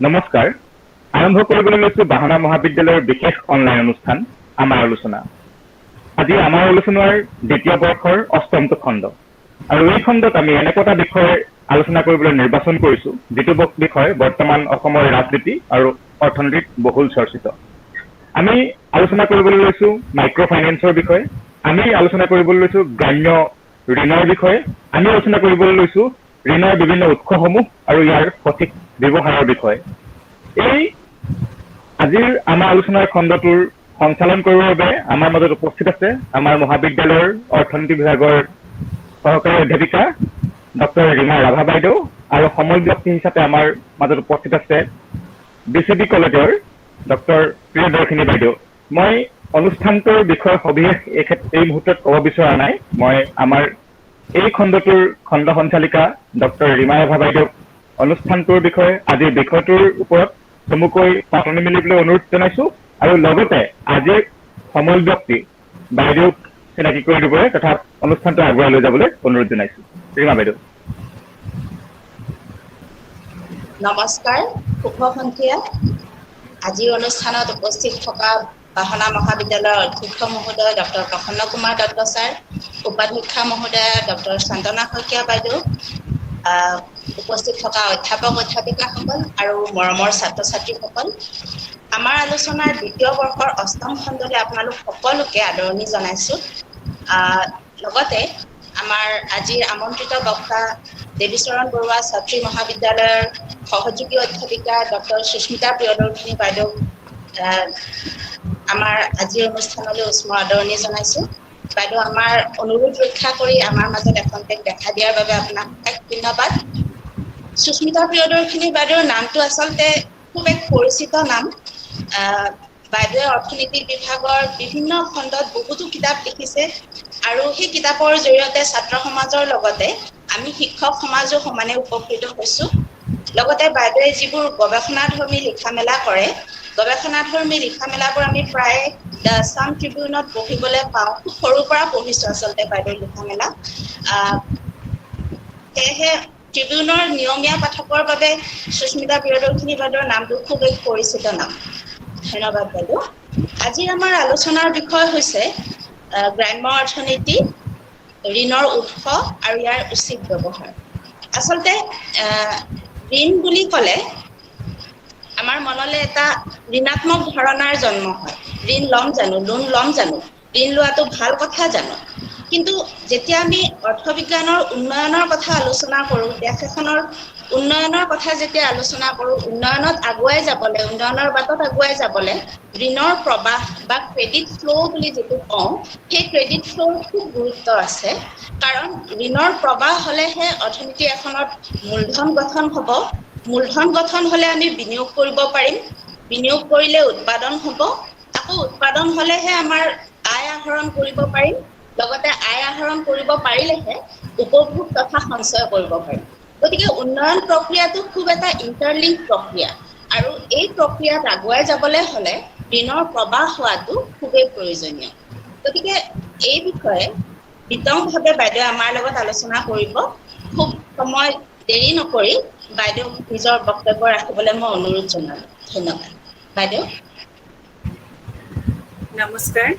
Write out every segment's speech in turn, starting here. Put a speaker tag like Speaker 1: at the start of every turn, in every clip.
Speaker 1: নমস্কাৰ। আৰম্ভ কৰিবলৈ লৈছো বাহনা মহাবিদ্যালয়ৰ বিশেষ অনলাইন অনুষ্ঠান আমাৰ আলোচনা। আজি আমাৰ আলোচনাৰ দ্বিতীয় বৰ্ষৰ অষ্টমটো খণ্ড, আৰু এই খণ্ডত আমি এনেকুৱা এটা বিষয় আলোচনা কৰিবলৈ নিৰ্বাচন কৰিছো যিটো বিষয় বৰ্তমান অসমৰ ৰাজনীতি আৰু অৰ্থনীতিত বহুল চৰ্চিত। আমি আলোচনা কৰিবলৈ লৈছো মাইক্ৰ' ফাইনেন্সৰ বিষয়ে, আমি আলোচনা কৰিবলৈ লৈছো গ্ৰাম্য ঋণৰ বিষয়ে, আমি আলোচনা কৰিবলৈ লৈছো ঋণৰ বিভিন্ন উৎসসমূহ আৰু ইয়াৰ সঠিক ব্যৱহাৰৰ বিষয়ে। এই আজিৰ আমাৰ আলোচনাৰ খণ্ডটোৰ সঞ্চালন কৰিবৰ বাবে আমাৰ মাজত উপস্থিত আছে আমাৰ মহাবিদ্যালয়ৰ অৰ্থনীতি বিভাগৰ সহকাৰী অধ্যাপিকা ডক্টৰ ৰীমা ৰাভা বাইদেউ, আৰু সমল ব্যক্তি হিচাপে আমাৰ মাজত উপস্থিত আছে BCB কলেজৰ ডক্টৰ প্ৰিয়দৰ্শিনী বাইদেউ। মই অনুষ্ঠানটোৰ বিষয়ে সবিশেষ এই মুহূৰ্তত ক'ব বিচৰা নাই। মই আমাৰ এই খণ্ডটোৰ খণ্ড সঞ্চালিকা ডক্টৰ ৰীমা ৰাভা বাইদেউক অনুষ্ঠানটোৰ বিষয়ে, আজিৰ বিষয়টোৰ ওপৰত চমুকৈ পাতনি মেলিবলৈ অনুৰোধ জনাইছো, আৰু লগতে আজিৰ সমল ব্যক্তি বাইদেউক চিনাকি কৰি দিবলৈ তথা অনুষ্ঠানটো আগুৱাই লৈ যাবলৈ অনুৰোধ জনাইছো। ৰীমা বাইদেউ।
Speaker 2: নমস্কাৰ, শুভ সন্ধিয়া। আজিৰ অনুষ্ঠানত উপস্থিত থকা বাহনা মহাবিদ্যালয়ৰ অধ্যক্ষ মহোদয় ডক্টৰ প্ৰসন্ন কুমাৰ দত্ত ছাৰ, উপাধ্যক্ষা মহোদয়া ডক্টৰ চন্দনা শইকীয়া বাইদেউ, উপস্থিত থকা অধ্যাপক অধ্যাপিকাসকল আৰু মৰমৰ ছাত্ৰ ছাত্ৰীসকল, আমাৰ আলোচনাৰ দ্বিতীয় বৰ্ষৰ অষ্টম খণ্ডলৈ আপোনালোক সকলোকে আদৰণি জনাইছো। লগতে আমাৰ আজিৰ আমন্ত্ৰিত বক্তা দেৱীচৰণ বৰুৱা ছাত্ৰী মহাবিদ্যালয়ৰ সহযোগী অধ্যাপিকা ডক্টৰ সুস্মিতা প্ৰিয়দৰ্শিনী বাইদেউ আমাৰ আজিৰ অনুষ্ঠানলৈ উষ্ম আদৰণি জনাইছো। বাইদেউ, আমাৰ অনুৰোধ ৰক্ষা কৰি আমাৰ মাজত এখন্তেক দেখা দিয়াৰ বাবে আপোনাক ধন্যবাদ। সুস্মিতা প্ৰিয়দৰ্শিনী বাইদেউৰ নামটো আচলতে খুব এক পৰিচিত নাম। বাইদেৱে অৰ্থনীতি বিভাগৰ বিভিন্ন খণ্ডত বহুতো কিতাপ লিখিছে, আৰু সেই কিতাপৰ জৰিয়তে ছাত্ৰ সমাজৰ লগতে আমি শিক্ষক সমাজো সমানে উপকৃত হৈছো। লগতে বাইদেৱে যিবোৰ গৱেষণাধৰ্মী লিখা মেলা কৰে, গৱেষণাধৰ্মী লিখা মেলাবোৰ আমি প্ৰায় দ্য আছাম ট্ৰিবিউনত পঢ়িবলৈ পাওঁ। খুব সৰুৰ পৰা পঢ়িছো আচলতে বাইদেউৰ লিখা মেলা। সেয়েহে ট্ৰিবিউনৰ নিয়মীয়া পাঠকৰ বাবে সুস্মিতা প্ৰিয়দৰ্শিনী বাইদেউৰ নামটো খুব এক পৰিচিত নাম। ধন্যবাদ বাইদেউ। আজিৰ আমাৰ আলোচনাৰ বিষয় হৈছে গ্ৰাম্য অৰ্থনীতি, ঋণৰ উৎস আৰু ইয়াৰ উচিত ব্যৱহাৰ। আচলতে ঋণ বুলি ক'লে আমাৰ মনলৈ এটা ঋণাত্মক ধাৰণাৰ জন্ম হয়। ঋণ ল'ম জানো, লোন ল'ম জানো, ঋণ লোৱাটো ভাল কথা জানো? কিন্তু যেতিয়া আমি অৰ্থবিজ্ঞানৰ উন্নয়নৰ কথা আলোচনা কৰোঁ, দেশ এখনৰ উন্নয়নৰ কথা যেতিয়া আলোচনা কৰোঁ, উন্নয়নত আগুৱাই যাবলৈ, উন্নয়নৰ বাটত আগুৱাই যাবলৈ ঋণৰ প্ৰবাহ বা ক্ৰেডিট ফ্ল' বুলি যিটো কওঁ, সেই ক্ৰেডিট ফ্ল'ৰ খুব গুৰুত্ব আছে। কাৰণ ঋণৰ প্ৰবাহ হ'লেহে অৰ্থনীতি এখনত মূলধন গঠন হ'ব। মূলধন গঠন হ'লে আমি বিনিয়োগ কৰিব পাৰিম, বিনিয়োগ কৰিলে উৎপাদন হ'ব, আকৌ উৎপাদন হ'লেহে আমাৰ আয় আহৰণ কৰিব পাৰিম, লগতে আয় আহৰণ কৰিব পাৰিলেহে উপভোগ তথা সঞ্চয় কৰিব পাৰিম। গতিকে উন্নয়ন প্ৰক্ৰিয়াটো খুব এটা ইণ্টাৰলিংক প্ৰক্ৰিয়া, আৰু এই প্ৰক্ৰিয়াত আগুৱাই যাবলৈ হ'লে ঋণৰ প্ৰবাহ হোৱাটো খুবেই প্ৰয়োজনীয়। গতিকে এই বিষয়ে বিতংভাৱে বাইদেৱে আমাৰ লগত আলোচনা কৰিব। খুব সময় দেৰি নকৰি বাইদেউক নিজৰ বক্তব্য ৰাখিবলৈ মই অনুৰোধ জনালো। ধন্যবাদ। বাইদেউ।
Speaker 3: নমস্কাৰ।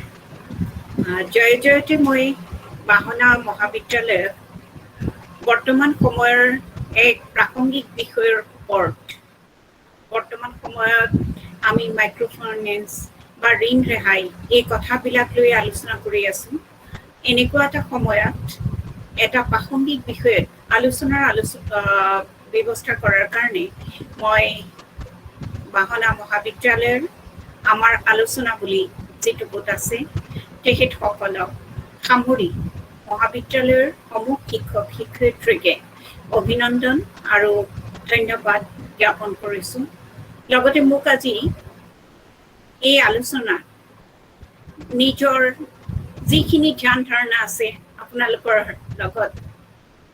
Speaker 3: জয়তে মই বাহনা মহাবিদ্যালয়ত বৰ্তমান সময়ৰ এক প্ৰাসংগিক বিষয়ৰ ওপৰত, বৰ্তমান সময়ত আমি মাইক্ৰ' ফাইনেন্স বা ঋণ ৰেহাই এই কথাবিলাক লৈ আলোচনা কৰি আছো। এনেকুৱা এটা সময়ত এটা প্ৰাসংগিক বিষয়ত আলোচনাৰ ব্যৱস্থা কৰাৰ কাৰণে মই বাহনা মহাবিদ্যালয়ৰ আমাৰ আলোচনা বুলি যিটো গোট আছে, তেখেতসকলক সামৰি মহাবিদ্যালয়ৰ সমূহ শিক্ষক শিক্ষয়িত্ৰীকে অভিনন্দন আৰু ধন্যবাদ জ্ঞাপন কৰিছো। লগতে মোক আজি এই আলোচনা নিজৰ যিখিনি ধ্যান ধাৰণা আছে আপোনালোকৰ লগত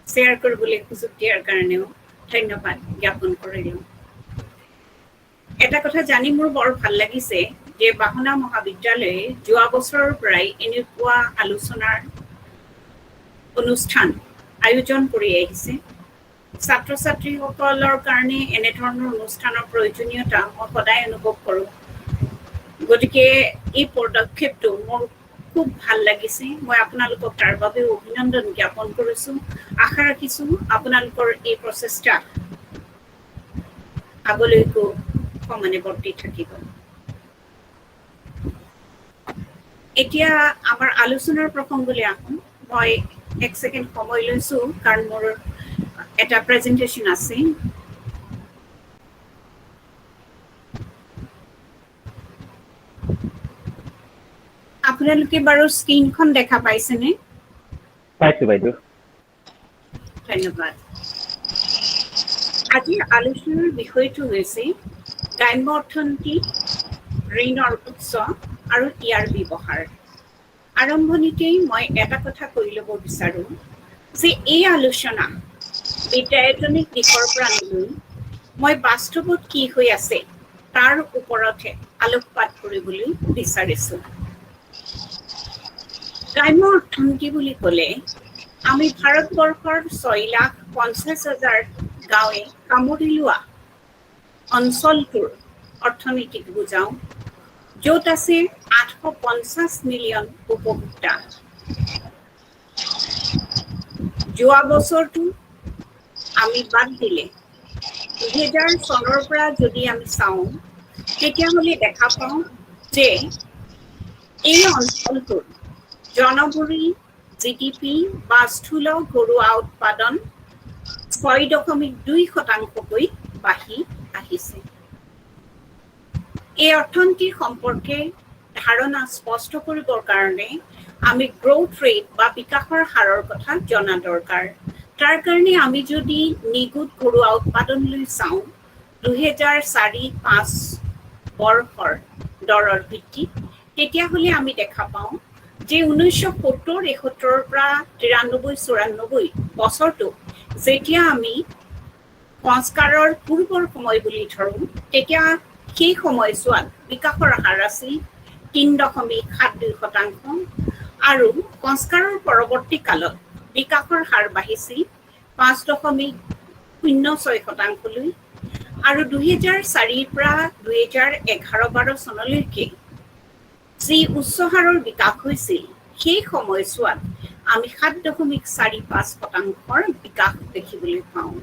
Speaker 3: শ্বেয়াৰ কৰিবলৈ সুযোগ দিয়াৰ কাৰণেও ধন্যবাদ জ্ঞাপন কৰিলো। এটা কথা জানি মোৰ বৰ ভাল লাগিছে যে বাহনা মহাবিদ্যালয়ে যোৱা বছৰৰ পৰাই এনেকুৱা আলোচনাৰ অনুষ্ঠান আয়োজন কৰি আহিছে। ছাত্ৰ ছাত্ৰীসকলৰ কাৰণে এনেধৰণৰ অনুষ্ঠানৰ প্ৰয়োজনীয়তা মই সদায় অনুভৱ কৰোঁ। গতিকে এই পদক্ষেপটো মোৰ খুব ভাল লাগিছে। মই আপোনালোকক তাৰ বাবে অভিনন্দন জ্ঞাপন কৰিছোঁ। আশা ৰাখিছোঁ আপোনালোকৰ এই প্ৰচেষ্টা আগলৈকো সমানে বৰ্তি থাকিব। এতিয়া আমাৰ আলোচনাৰ প্ৰসংগলৈ আহোঁ। মই এক ছেকেণ্ড সময় লৈছোঁ কাৰণ মোৰ এটা প্ৰেজেণ্টেশ্যন আছে। আপোনালোকে বাৰু স্ক্ৰীনখন দেখা পাইছেনে?
Speaker 1: পাইছোঁ বাইদেউ।
Speaker 3: ধন্যবাদ। আজিৰ আলোচনাৰ বিষয়টো হৈছে গ্ৰাম্য অৰ্থনীতি, ঋণৰ উৎস আৰু ইয়াৰ ব্যৱহাৰ। আৰম্ভণিতেই মই এটা কথা কৈ ল'ব বিচাৰোঁ যে এই আলোচনা বিদ্যায়তনিক দিশৰ পৰা নলৈ মই বাস্তৱত কি হৈ আছে তাৰ ওপৰতহে আলোকপাত কৰিবলৈ বিচাৰিছোঁ। গ্ৰাম্য অৰ্থনীতি বুলি ক'লে আমি ভাৰতবৰ্ষৰ 6,50,000 গাঁৱে কামুৰি লোৱা অঞ্চলটোৰ অৰ্থনীতিক বুজাওঁ, য'ত আছে 850 মিলিয়ন উপভোক্তা। যোৱা বছৰটো আমি বাদ দিলে 2000 চনৰ পৰা যদি আমি চাওঁ তেতিয়াহ'লে দেখা পাওঁ যে এই অঞ্চলটোৰ জনবৰি GDP বা স্থূল ঘৰুৱা উৎপাদন 6.2% বাঢ়ি আহিছে। এই অৰ্থনীতিৰ সম্পৰ্কে ধাৰণা স্পষ্ট কৰিবৰ কাৰণে আমি গ্ৰোথ ৰেট বা বিকাশৰ হাৰৰ কথা জনা দৰকাৰ। তাৰ কাৰণে আমি যদি নিগুদ ঘৰুৱা উৎপাদনলৈ চাওঁ 2004-05 বৰ্ষৰ দৰৰ ভিত্তিত, তেতিয়াহ'লে আমি দেখা পাওঁ যে 1970-71 পৰা 93-94 বছৰটো যেতিয়া আমি সংস্কাৰৰ পূৰ্বৰ সময় বুলি ধৰোঁ, তেতিয়া সেই সময়ছোৱাত বিকাশৰ হাৰ আছিল 3.72% আৰু সংস্কাৰৰ পৰৱৰ্তী কালত বিকাশৰ হাৰ বাঢ়িছিল 5.06%লৈ আৰু 2004 পৰা 2011-12 চনলৈকে যি উচ্চ হাৰৰ বিকাশ হৈছিল সেই সময়ছোৱাত আমি 7.45% বিকাশ দেখিবলৈ পাওঁ।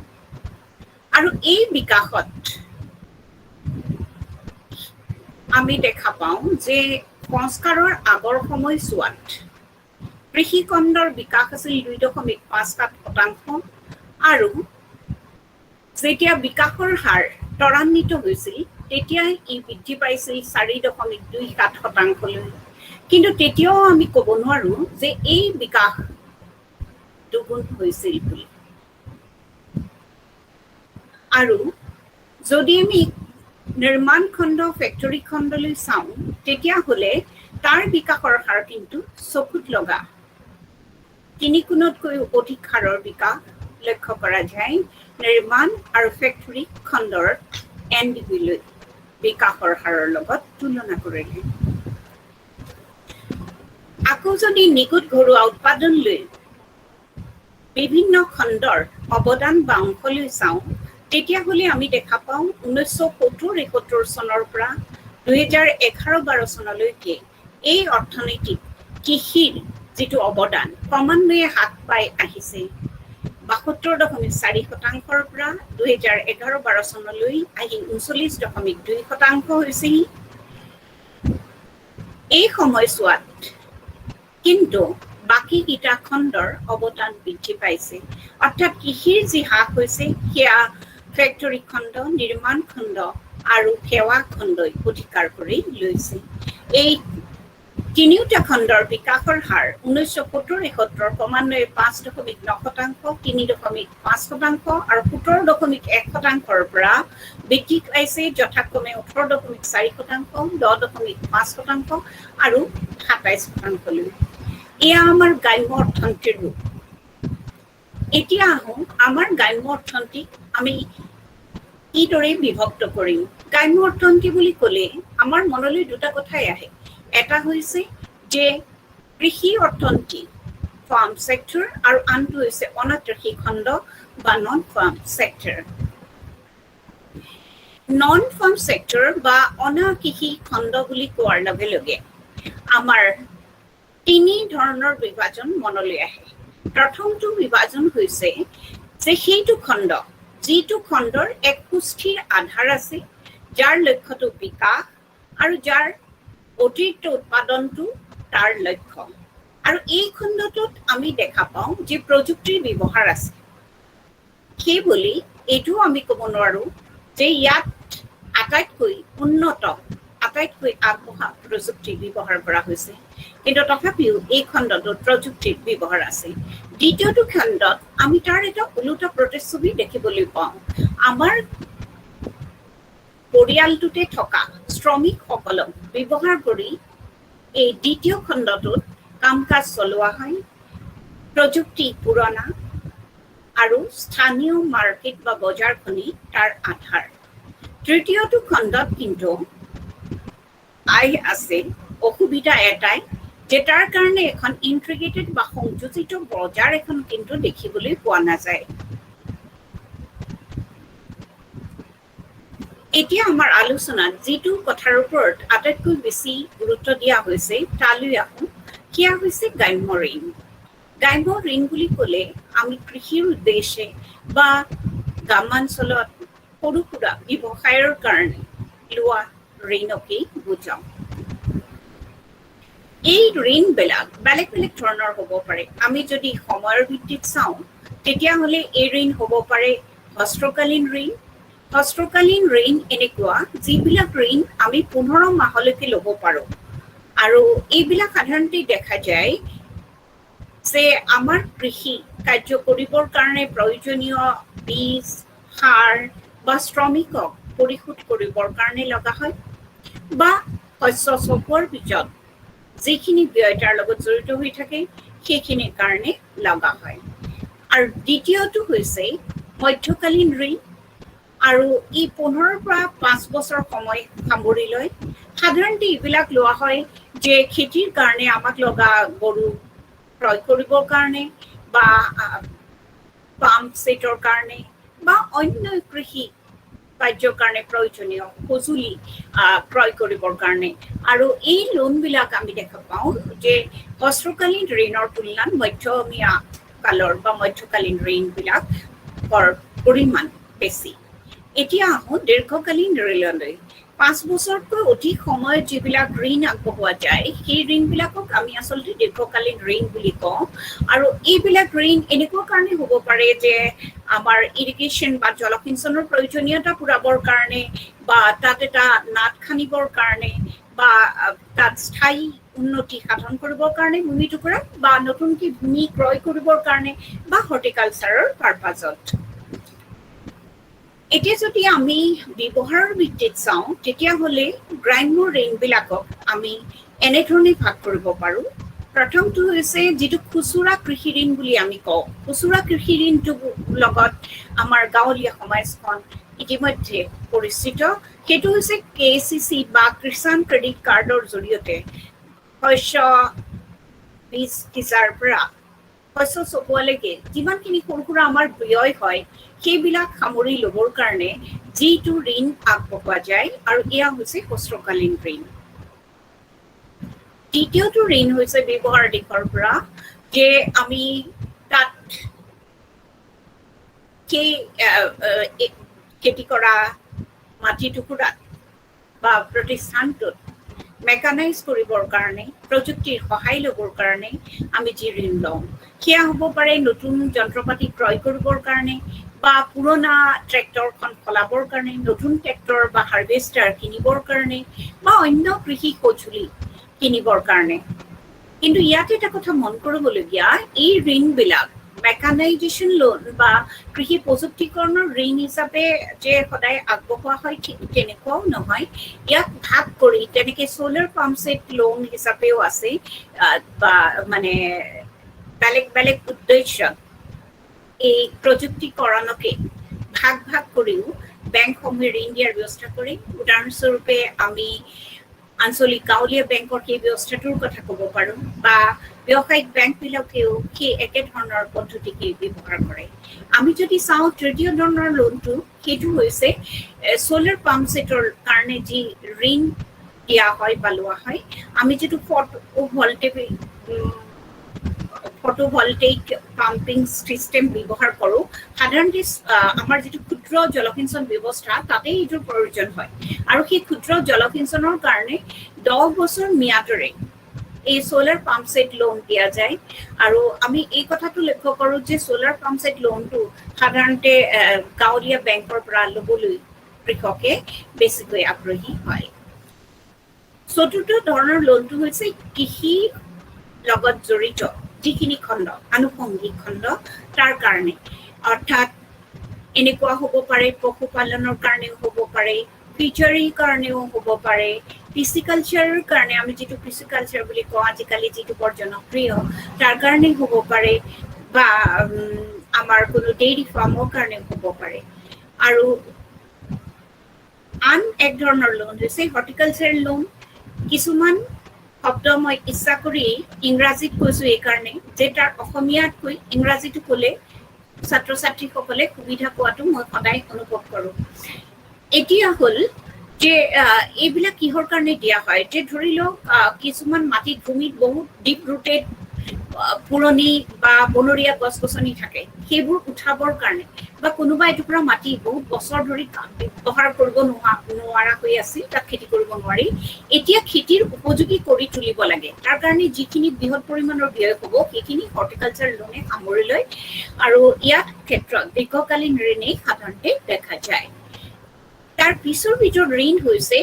Speaker 3: আৰু এই বিকাশত আমি দেখা পাওঁ যে সংস্কাৰৰ আগৰ সময়ছোৱাত কৃষি খণ্ডৰ বিকাশ আছিল 2.57% আৰু যেতিয়া বিকাশৰ হাৰ ত্বৰান্বিত হৈছিল তেতিয়া ই বৃদ্ধি পাইছিল 4.27%লৈ। কিন্তু তেতিয়াও আমি ক'ব নোৱাৰো যে এই বিকাশ দুগুণ হৈছিল বুলি। আৰু যদি আমি নিৰ্মাণ খণ্ড ফেক্টৰী খণ্ডলৈ চাওঁ তেতিয়াহ'লে তাৰ বিকাশৰ হাৰ কিন্তু চকুত লগা 3 গুণতকৈ অধিক হাৰৰ বিকাশ লক্ষ্য কৰা যায় নিৰ্মাণ আৰু ফেক্টৰী খণ্ডৰ NDB-লৈ বিকাশৰ হাৰৰ লগত তুলনা কৰিলে। আকৌ যদি নিগুদ ঘৰুৱা উৎপাদনলৈ বিভিন্ন খণ্ডৰ অৱদান বা অংশলৈ চাওঁ তেতিয়াহ'লে আমি দেখা পাওঁ 1970-71 চনৰ পৰা 2011-12 চনলৈকে এই অৰ্থনীতিত কৃষিৰ যিটো অৱদান ক্ৰমান্বয়ে হ্ৰাস পাই আহিছে 72.4%-ৰ পৰা 2011-12 চনলৈ আহি 39.2% হৈছিল। এই সময়ছোৱাত কিন্তু বাকী কেইটা খণ্ডৰ অৱদান বৃদ্ধি পাইছে, অৰ্থাৎ কৃষিৰ যি হ্ৰাস হৈছে সেয়া ফেক্টৰী খণ্ড, নিৰ্মাণ খণ্ড আৰু সেৱা খণ্ডই অধিকাৰ কৰি লৈছে। এই তিনিওটা খণ্ডৰ বিকাশৰ হাৰ 1970-71 ক্ৰমান্বয়ে 5.9%, 3.5% আৰু 17.1%-ৰ পৰা বৃদ্ধি পাইছে যথাক্ৰমে 18.4%, 10.5% আৰু 27%লৈ। এয়া আমাৰ গ্ৰাম্য অৰ্থনীতিৰ ৰূপ। এতিয়া আহোঁ আমাৰ গ্ৰাম্য অৰ্থনীতিক আমি কিদৰে বিভক্ত কৰিম। গ্ৰাম্য অৰ্থনীতি বুলি ক'লে আমাৰ মনলৈ দুটা কথাই আহে। এটা হৈছে যে কৃষি অৰ্থনীতি ফাৰ্ম ছেক্টৰ আৰু আনটো হৈছে অনাকৃষি খণ্ড বা non farm sector. Non farm sector বা অনা কৃষি খণ্ড বুলি কোৱাৰ লগে লগে আমাৰ তিনি ধৰণৰ বিভাজন মনলৈ আহে। প্ৰথমটো বিভাজন হৈছে যে সেইটো খণ্ড যিটো খণ্ডৰ এক সুস্থিৰ আধাৰ আছে, যাৰ লক্ষ্যটো বিকাশ আৰু যাৰ অতিৰিক্ত উৎপাদনটো তাৰ লক্ষ্য। আৰু এই খণ্ডটোত আমি দেখা পাওঁ যে প্ৰযুক্তিৰ ব্যৱহাৰ আছে। সেইবুলি এইটোও আমি ক'ব নোৱাৰোঁ যে ইয়াত আটাইতকৈ উন্নত, আটাইতকৈ আগবঢ়া প্ৰযুক্তি ব্যৱহাৰ কৰা হৈছে, কিন্তু তথাপিও এই খণ্ডটোত প্ৰযুক্তিৰ ব্যৱহাৰ আছে। দ্বিতীয়টো খণ্ডত আমি তাৰ এটা ওলোটা প্ৰতিচ্ছবি দেখিবলৈ পাওঁ। আমাৰ পৰিয়ালটোতে থকা শ্ৰমিকসকলক ব্যৱহাৰ কৰি এই দ্বিতীয় খণ্ডটোত কাম কাজ চলোৱা হয়। প্ৰযুক্তি পুৰণা আৰু স্থানীয় মাৰ্কেট বা বজাৰখনি তাৰ আধাৰ। তৃতীয়টো খণ্ডত কিন্তু আছে অসুবিধা এটাই যে তাৰ কাৰণে এখন ইণ্টিগ্ৰেটেড বা সংযোজিত বজাৰ এখন কিন্তু দেখিবলৈ পোৱা নাযায়। এতিয়া আমাৰ আলোচনাত যিটো কথাৰ ওপৰত আটাইতকৈ বেছি গুৰুত্ব দিয়া হৈছে তালৈ আহোঁ, সেয়া হৈছে গ্ৰাম্য ঋণ। গ্ৰাম্য ঋণ বুলি ক'লে আমি কৃষিৰ উদ্দেশ্যে বা গ্ৰামাঞ্চলত সৰু সুৰা ব্যৱসায়ৰ কাৰণে লোৱা ঋণকেই বুজাওঁ। এই ঋণবিলাক বেলেগ বেলেগ ধৰণৰ হ'ব পাৰে। আমি যদি সময়ৰ ভিত্তিত চাওঁ তেতিয়াহ'লে এই ঋণ হ'ব পাৰে হ্ৰস্বকালীন ঋণ। হ্ৰস্বকালীন ঋণ এনেকুৱা যিবিলাক ঋণ আমি 15 মাহলৈকে ল'ব পাৰোঁ। আৰু এইবিলাক সাধাৰণতে দেখা যায় যে আমাৰ কৃষি কাৰ্য কৰিবৰ কাৰণে প্ৰয়োজনীয় বীজ, সাৰ বা শ্ৰমিকক পৰিশোধ কৰিবৰ কাৰণে লগা হয়, বা শস্য চপোৱাৰ পিছত যিখিনি ব্যয় তাৰ লগত জড়িত হৈ থাকে সেইখিনিৰ কাৰণে লগা হয়। আৰু দ্বিতীয়টো হৈছে মধ্যকালীন ঋণ, আৰু ই 15 পৰা 5 বছৰ সময় সামৰি লয়। সাধাৰণতে এইবিলাক লোৱা হয় যে খেতিৰ কাৰণে আমাক লগা গৰু ক্ৰয় কৰিবৰ কাৰণে বা পাম্প ছেটৰ কাৰণে বা অন্য কৃষি কাৰ্যৰ কাৰণে প্ৰয়োজনীয় সঁজুলি ক্ৰয় কৰিবৰ কাৰণে। আৰু এই লোনবিলাক আমি দেখা পাওঁ যে হ্ৰস্বকালীন ঋণৰ তুলনাত মধ্যমীয়া কালৰ বা মধ্যকালীন ঋণবিলাকৰ পৰিমাণ বেছি। এতিয়া আহোঁ দীৰ্ঘকালীন ঋণলৈ। 5 বছৰতকৈ অধিক সময়ত যিবিলাক ঋণ আগবঢ়োৱা যায় সেই ঋণবিলাকক আমি আচলতে দীৰ্ঘকালীন ঋণ বুলি কওঁ। আৰু এইবিলাক ঋণ এনেকুৱা কাৰণে হ'ব পাৰে যে আমাৰ ইৰিগেশ্যন বা জলসিঞ্চনৰ প্ৰয়োজনীয়তা পূৰাবৰ কাৰণে, বা তাত এটা নাট খান্দিবৰ কাৰণে, বা তাত স্থায়ী উন্নতি সাধন কৰিবৰ কাৰণে ভূমি টুকুৰা, বা নতুনকৈ ভূমি ক্ৰয় কৰিবৰ কাৰণে, বা হৰ্টিকালচাৰৰ পাৰপাজত। এতিয়া যদি আমি ব্যৱহাৰৰ ভিত্তিত চাওঁ তেতিয়াহ'লে গ্ৰাম্য ঋণবিলাকক আমি এনেধৰণে ভাগ কৰিব পাৰোঁ। প্ৰথমটো হৈছে যিটো খুচুৰা কৃষি ঋণ বুলি আমি কওঁ। খুচুৰা কৃষি ঋণটোৰ লগত আমাৰ গাঁৱলীয়া সমাজখন ইতিমধ্যে পৰিচিত। সেইটো হৈছে KCC বা কিষাণ ক্ৰেডিট কাৰ্ডৰ জৰিয়তে শস্য বীজ সিঁচাৰ পৰা শস্য চপোৱালৈকে যিমানখিনি সৰু সুৰা আমাৰ ব্যয় হয় সেইবিলাক সামৰি ল'বৰ কাৰণে যিটো ঋণ আগবঢ়োৱা যায়, আৰু এয়া হৈছে হ্ৰস্বকালীন ঋণ। দ্বিতীয়টো ঋণ হৈছে ব্যৱহাৰ দিশৰ পৰা যে আমি তাত সেই খেতি কৰা মাটি টুকুৰাত বা প্ৰতিষ্ঠানটোত মেকানাইজ কৰিবৰ কাৰণে, প্ৰযুক্তিৰ সহায় ল'বৰ কাৰণে আমি যি ঋণ লওঁ সেয়া হ'ব পাৰে নতুন যন্ত্ৰপাতি ক্ৰয় কৰিবৰ কাৰণে, বা পুৰণা ট্ৰেক্টৰখন সলাবৰ কাৰণে, নতুন ট্ৰেক্টৰ বা হাৰ্ভেষ্টাৰ কিনিবৰ কাৰণে, বা অন্য কৃষি সঁজুলি কিনিবৰ কাৰণে। কিন্তু ইয়াত এটা কথা মন কৰিবলগীয়া, এই ঋণবিলাক মেকানাইজেশ্যন লোন বা কৃষি প্ৰযুক্তিকৰণৰ ঋণ হিচাপে যে সদায় আগবঢ়োৱা হয় ঠিক তেনেকুৱাও নহয়। ইয়াক ভাগ কৰি তেনেকৈ চ'লাৰ পাম্প ছেট লোন হিচাপেও আছে, বা মানে বেলেগ বেলেগ উদ্দেশ্যত এই প্ৰযুক্তিকৰণকে ভাগ ভাগ কৰিও বেংকসমূহে ঋণ দিয়াৰ ব্যৱস্থা কৰে। উদাহৰণস্বৰূপে আমি আঞ্চলিক গাঁৱলীয়া বেংকৰ সেই ব্যৱস্থাটোৰ কথা ক'ব পাৰোঁ বা ব্যৱসায়িক বেংকবিলাকেও সেই একেধৰণৰ পদ্ধতিকে ব্যৱহাৰ কৰে। আমি যদি চাওঁ তৃতীয় ধৰণৰ লোনটো সেইটো হৈছে চ'লাৰ পাম্প ছেটৰ কাৰণে যি ঋণ দিয়া হয় বা লোৱা হয়। আমি যিটো ফটোভল্টেইক পাম্পিং চিষ্টেম ব্যৱহাৰ কৰোঁ, সাধাৰণতে আমাৰ যিটো ক্ষুদ্ৰ জলসিঞ্চন ব্যৱস্থা তাতে এইটোৰ প্ৰয়োজন হয় আৰু সেই ক্ষুদ্ৰ জলসিঞ্চনৰ কাৰণে 10 বছৰ ম্যাদৰে এই সোলাৰ পাম্প সেট লোন দিয়া যায়। আৰু আমি এই কথাটো লক্ষ্য কৰোঁ যে সোলাৰ পাম্প সেট লোনটো সাধাৰণতে গাঁৱলীয়া বেংকৰ পৰা ল'বলৈ কৃষকে বেছিকৈ আগ্ৰহী হয়। চতুৰ্থ ধৰণৰ লোনটো হৈছে কৃষি লগত জড়িত যিখিনি খণ্ড, আনুষংগিক খণ্ড তাৰ কাৰণে, অৰ্থাৎ এনেকুৱা হ'ব পাৰে পশুপালনৰ কাৰণেও হ'ব পাৰে, ফিচাৰীৰ কাৰণেও হ'ব পাৰে, পিচিকালচাৰৰ কাৰণে, আমি যিটো পিচিকালচাৰ বুলি কওঁ আজিকালি যিটো বৰ জনপ্ৰিয়, তাৰ কাৰণে হ'ব পাৰে বা আমাৰ কোনো ডেইৰী ফাৰ্মৰ কাৰণেও হ'ব পাৰে। আৰু আন এক ধৰণৰ লোন হৈছে হৰ্টিকালচাৰ লোন। কিছুমান শব্দ মই ইচ্ছা কৰি ইংৰাজীত কৈছোঁ এইকাৰণে যে তাৰ অসমীয়াতকৈ ইংৰাজীটো ক'লে ছাত্ৰ ছাত্ৰীসকলে সুবিধা পোৱাটো মই সদায় অনুভৱ কৰোঁ। এতিয়া হ'ল যে এইবিলাক কিহৰ কাৰণে দিয়া হয়, যে ধৰি লওক কিছুমান মাটিত ভূমিত বহুত ডিপ ৰুটেড পুৰণি বা বনৰীয়া গছ গছনি থাকে, সেইবোৰ উঠাবৰ কাৰণে, বা কোনোবা এটুকুৰা মাটি বহুত বছৰ ধৰি ব্যৱহাৰ কৰিব নোৱাৰা হৈ আছিল, তাক খেতি কৰিব নোৱাৰি, এতিয়া খেতিৰ উপযোগী কৰি তুলিব লাগে। তাৰ কাৰণে যিখিনি বৃহৎ পৰিমাণৰ ব্যয় হ'ব সেইখিনি হৰ্টিকালচাৰ লোনে সামৰি লয় আৰু ইয়াৰ ক্ষেত্ৰত দীৰ্ঘকালীন ঋণেই সাধাৰণতে দেখা যায়। তাৰ পিছৰ ভিতৰত ঋণ হৈছে